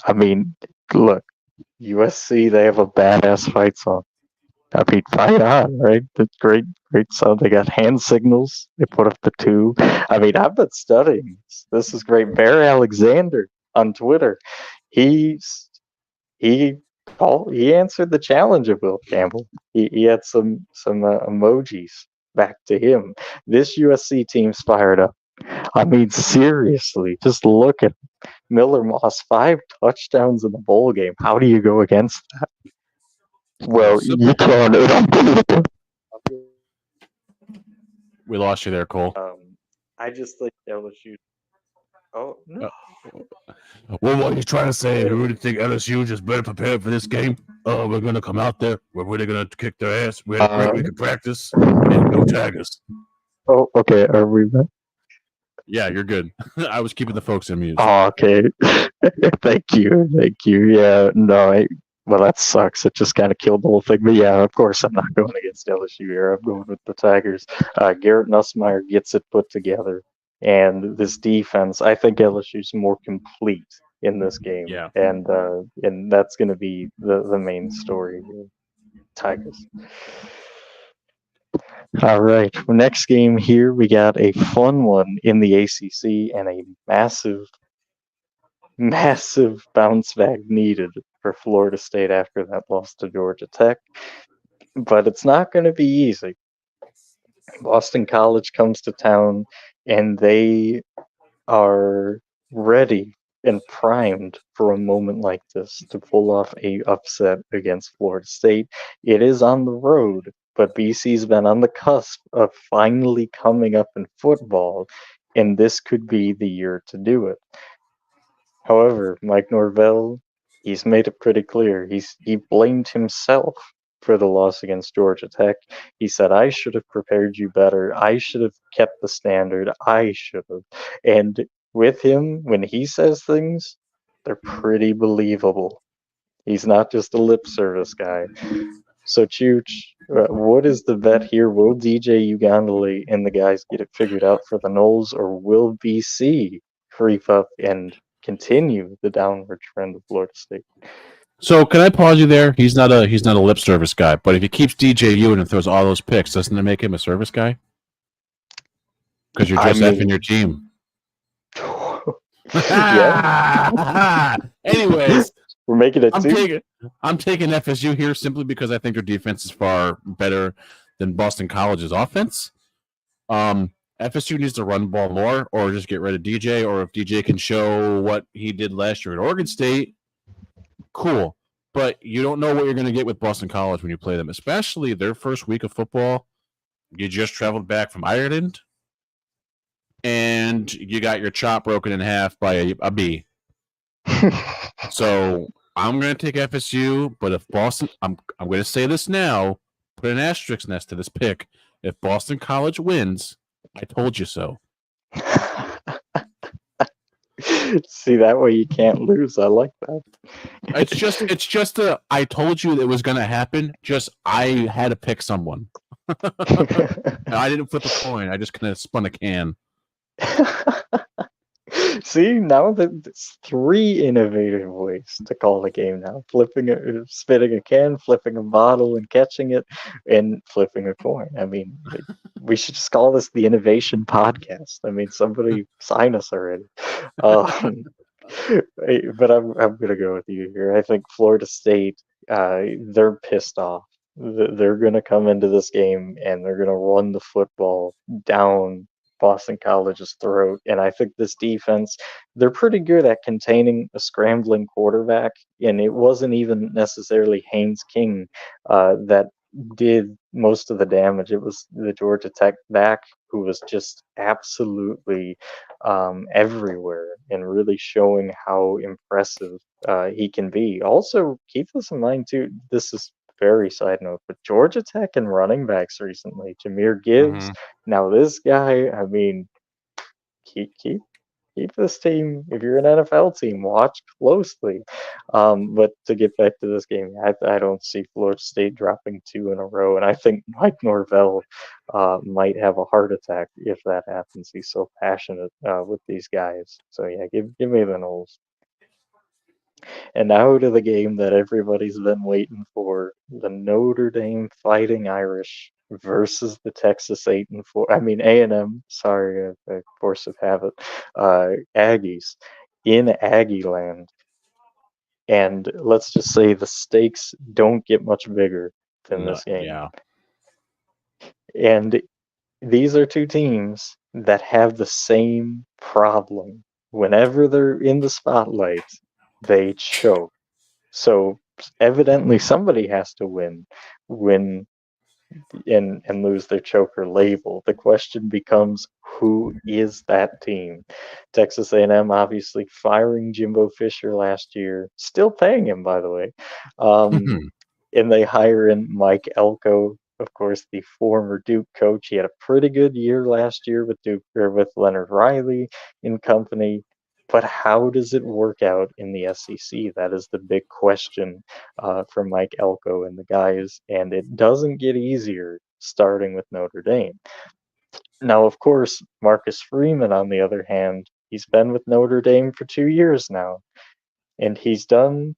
S1: I mean, look, USC, they have a badass fight song. I mean, fight on, right? That's great, great song. They got hand signals. They put up the two. I mean, I've been studying this. This is great. Bear Alexander on Twitter, he's he he answered the challenge of Will Campbell. He had some emojis back to him. This USC team's fired up. I mean, seriously, just look at Miller Moss, 5 touchdowns in the bowl game. How do you go against that? Well, you
S2: Simple.
S1: can't.
S2: We lost you there, Cole.
S1: I just think LSU. Oh no!
S2: Well, what are you trying to say? You really think LSU just better prepared for this game? We're gonna come out there. We're really gonna kick their ass. We had a great week of practice, and go Tigers.
S1: Oh, okay. Are we back?
S2: Yeah, you're good. I was keeping the folks amused.
S1: Oh, okay. Thank you. Thank you. Yeah, no, well, that sucks. It just kind of killed the whole thing. But yeah, of course, I'm not going against LSU here. I'm going with the Tigers. Garrett Nussmeier gets it put together. And this defense, I think LSU's more complete in this game.
S2: Yeah.
S1: And that's going to be the main story here. Tigers. All right. Next game here, we got a fun one in the ACC and a massive bounce back needed for Florida State after that loss to Georgia Tech. But it's not going to be easy. Boston College comes to town, and they are ready and primed for a moment like this to pull off a upset against Florida State. It is on the road, but BC's been on the cusp of finally coming up in football, and this could be the year to do it. However, Mike Norvell, he's made it pretty clear. He blamed himself for the loss against Georgia Tech. He said, I should have prepared you better. I should have kept the standard. I should have. And with him, when he says things, they're pretty believable. He's not just a lip service guy. So, Chooch, what is the bet here? Will DJ Ugandale and the guys get it figured out for the Noles, or will BC creep up and continue the downward trend of Florida State?
S2: So can I pause you there? He's not a lip service guy, but if he keeps DJ Ewan and throws all those picks, doesn't it make him a service guy? Because you're just effing your team.
S1: Yeah.
S2: Anyways,
S1: we're making it.
S2: I'm taking FSU here simply because I think their defense is far better than Boston College's offense. FSU needs to run the ball more, or just get rid of DJ, or if DJ can show what he did last year at Oregon State, cool. But you don't know what you're going to get with Boston College when you play them, especially their first week of football. You just traveled back from Ireland, and you got your chop broken in half by a bee. So I'm going to take FSU, but if Boston, I'm going to say this now, put an asterisk next to this pick. If Boston College wins, I told you so.
S1: See, that way you can't lose. I like that.
S2: It's just a, I told you it was going to happen. Just I had to pick someone. I didn't flip a coin. I just kind of spun a can.
S1: See, now there's 3 innovative ways to call the game now. Spinning a can, flipping a bottle and catching it, and flipping a coin. I mean, we should just call this the Innovation Podcast. I mean, somebody sign us already. But I'm going to go with you here. I think Florida State, they're pissed off. They're going to come into this game, and they're going to run the football down Boston College's throat. And I think this defense, they're pretty good at containing a scrambling quarterback. And it wasn't even necessarily Haynes King that did most of the damage. It was the Georgia Tech back who was just absolutely everywhere and really showing how impressive he can be. Also, keep this in mind too. This is very side note, but Georgia Tech and running backs recently, Jahmyr Gibbs. Now this guy, I mean, keep this team. If you're an NFL team, watch closely. But to get back to this game, I don't see Florida State dropping 2 in a row, and I think Mike Norvell might have a heart attack if that happens. He's so passionate with these guys. So yeah, give me the Noles. And now to the game that everybody's been waiting for: the Notre Dame Fighting Irish versus the Texas 8-4. I mean A&M. Sorry, force of habit. Aggies in Aggie land, and let's just say the stakes don't get much bigger than
S2: No,
S1: this game.
S2: yeah.
S1: And these are two teams that have the same problem. Whenever they're in the spotlight, they choke. So evidently somebody has to win and lose their choker label. The question becomes, who is that team? Texas A&M obviously firing Jimbo Fisher last year, still paying him, by the way. And they hire in Mike Elko, of course, the former Duke coach. He had a pretty good year last year with Duke, or with Leonard Riley in company. But how does it work out in the SEC? That is the big question for Mike Elko and the guys, and it doesn't get easier starting with Notre Dame. Now, of course, Marcus Freeman, on the other hand, he's been with Notre Dame for 2 years now, and he's done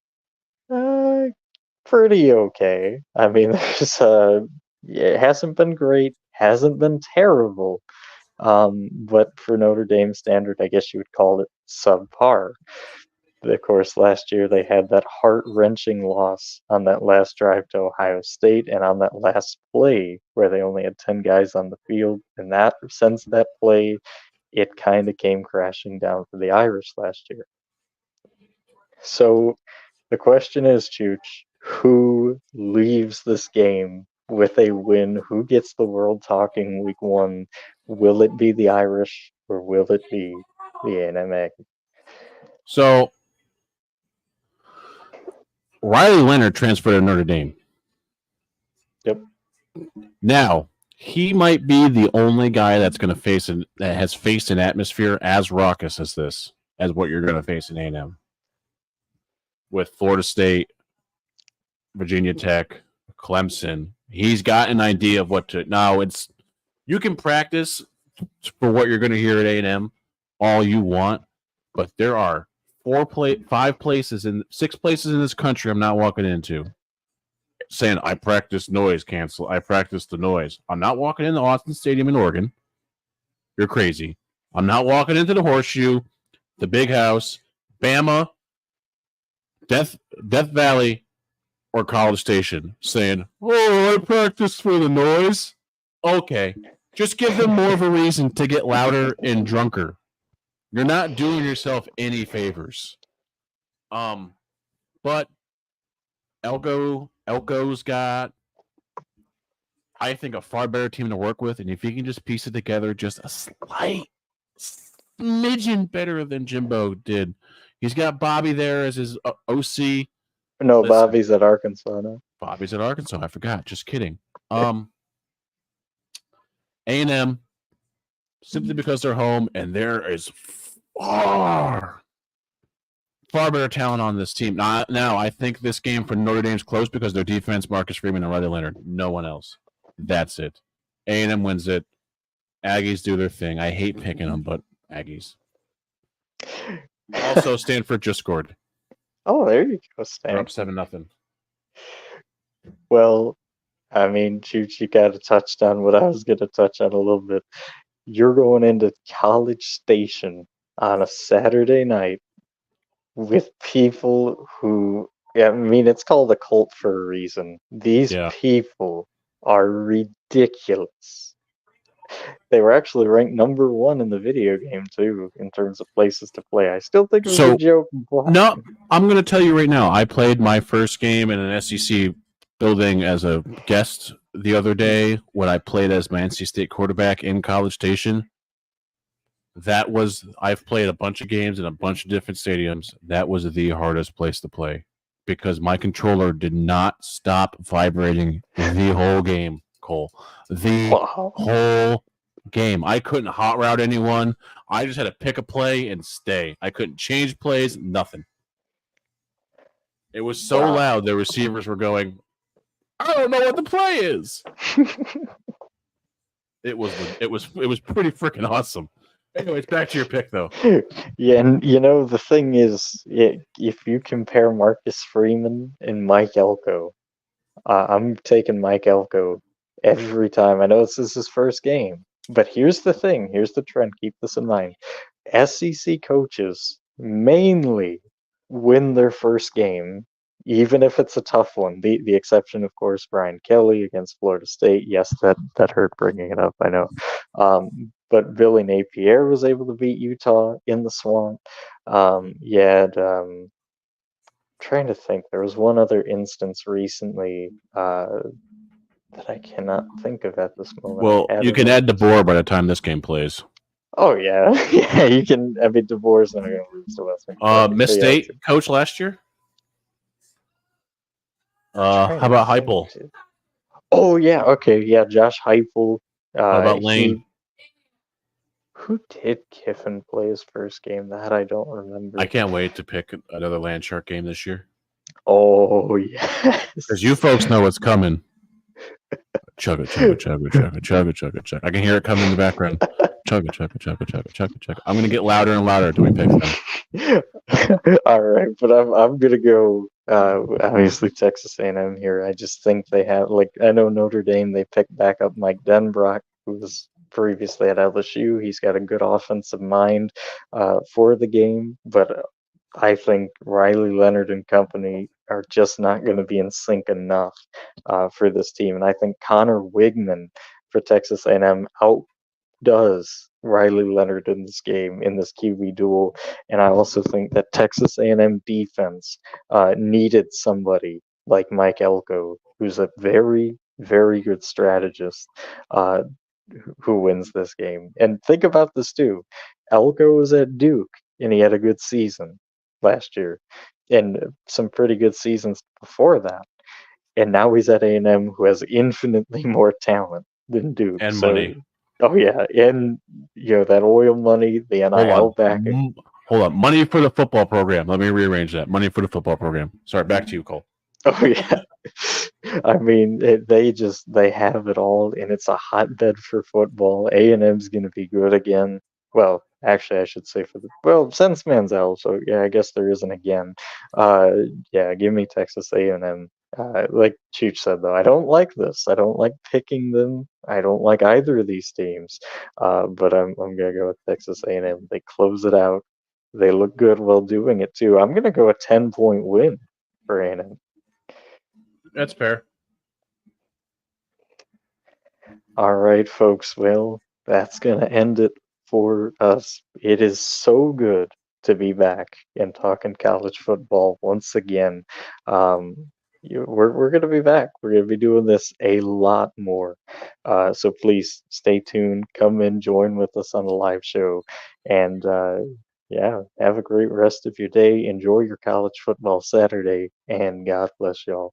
S1: pretty okay. I mean, it hasn't been great, hasn't been terrible, but for Notre Dame standard, I guess you would call it subpar. Of course, last year they had that heart-wrenching loss on that last drive to Ohio State and on that last play where they only had 10 guys on the field. And that, since that play, it kind of came crashing down for the Irish last year. So the question is, Chooch, who leaves this game with a win? Who gets the world talking week 1? Will it be the Irish or will it be the A&M Aggies?
S2: So Riley Leonard transferred to Notre Dame.
S1: Yep.
S2: Now, he might be the only guy that's going to that has faced an atmosphere as raucous as this, as what you're going to face in A&M. With Florida State, Virginia Tech, Clemson, he's got an idea of what to. Now, you can practice for what you're going to hear at A&M all you want, but there are 6 places in this country I'm not walking into saying I practice noise cancel. I practice the noise. I'm not walking into Austin Stadium in Oregon. You're crazy. I'm not walking into the Horseshoe, the Big House, Bama, Death Valley, or College Station saying, "Oh, I practice for the noise." Okay, just give them more of a reason to get louder and drunker. You're not doing yourself any favors. But Elko's got, I think, a far better team to work with, and if you can just piece it together just a slight smidgen better than Jimbo did. He's got Bobby there as his OC.
S1: No, listen, Bobby's at Arkansas now.
S2: Bobby's at Arkansas. I forgot. Just kidding. A&M, simply because they're home, and there is far better talent on this team. Now, I think this game for Notre Dame's close because their defense, Marcus Freeman and Riley Leonard. No one else. That's it. A&M wins it. Aggies do their thing. I hate picking them, but Aggies. Also, Stanford just scored.
S1: Oh, there you go, Stanford.
S2: They're up 7-0.
S1: Well, I mean, you got to touch on what I was going to touch on a little bit. You're going into College Station on a Saturday night with people who, I mean, it's called a cult for a reason. These people are ridiculous. They were actually ranked number 1 in the video game, too, in terms of places to play. I still think it was a joke.
S2: No, I'm going to tell you right now. I played my first game in an SEC building as a guest the other day when I played as my NC State quarterback in College Station. I've played a bunch of games in a bunch of different stadiums. That was the hardest place to play because my controller did not stop vibrating the whole game, Cole. The
S1: Wow.
S2: whole game. I couldn't hot route anyone. I just had to pick a play and stay. I couldn't change plays, nothing. It was so
S1: Wow.
S2: loud the receivers were going, I don't know what the play is. It was pretty freaking awesome. Anyways, back to your pick though.
S1: Yeah, and the thing is, if you compare Marcus Freeman and Mike Elko, I'm taking Mike Elko every time. I know this is his first game, but here's the thing, here's the trend, keep this in mind. SEC coaches mainly win their first game, even if it's a tough one. The exception, of course, Brian Kelly against Florida State. Yes, that hurt bringing it up, I know. But Billy Napier was able to beat Utah in the Swamp. You had trying to think. There was one other instance recently that I cannot think of at this moment.
S2: Well,
S1: I had
S2: you
S1: it
S2: can
S1: up.
S2: add DeBoer by the time this game plays.
S1: Oh yeah, yeah. You can. I mean, DeBoer's not going to lose to Western Kentucky.
S2: Miss
S1: So yeah,
S2: State coach last year.
S1: trying
S2: How
S1: to
S2: about
S1: think.
S2: Heupel?
S1: Oh yeah, okay, yeah. Josh Heupel.
S2: How about
S1: He.
S2: Lane?
S1: Who did Kiffin play his first game? That I don't remember.
S2: I can't wait to pick another Land Shark game this year.
S1: Oh yes.
S2: Because you folks know what's coming. Chugga, chugga, chugga, chugga, chugga, chugga, chugga. I can hear it coming in the background. Chugga, chugga, chugga, chugga, chugga, chugga. I'm gonna get louder and louder until we pick them.
S1: All right, but I'm gonna go. Obviously Texas A&M here. I just think they have, like, I know Notre Dame. They picked back up Mike Denbrock, who was previously at LSU. He's got a good offensive mind for the game, but I think Riley Leonard and company are just not going to be in sync enough for this team. And I think Connor Wigman for Texas A&M outdoes Riley Leonard in this game, in this QB duel. And I also think that Texas A&M defense needed somebody like Mike Elko, who's a very, very good strategist, who wins this game. And think about this too. Elko was at Duke and he had a good season last year, and some pretty good seasons before that. And now he's at A&M, who has infinitely more talent than Duke.
S2: And
S1: So,
S2: money.
S1: oh yeah, and that oil money, the NIL backing.
S2: Hold on. Money for the football program. Let me rearrange that. Money for the football program. Sorry, back to you, Cole.
S1: Oh yeah. I mean, they have it all, and it's a hotbed for football. A&M's going to be good again. Well, actually, I should say since Manziel, so yeah, I guess there isn't again. Yeah, give me Texas A&M. Like Cheech said, though, I don't like this. I don't like picking them. I don't like either of these teams. But I'm gonna go with Texas A&M. They close it out. They look good while doing it too. I'm gonna go a 10-point win for A&M.
S2: That's fair.
S1: All right, folks. Well, that's going to end it for us. It is so good to be back and talking college football once again. We're going to be back. We're going to be doing this a lot more. So please stay tuned. Come in, join with us on the live show. And yeah, have a great rest of your day. Enjoy your college football Saturday. And God bless y'all.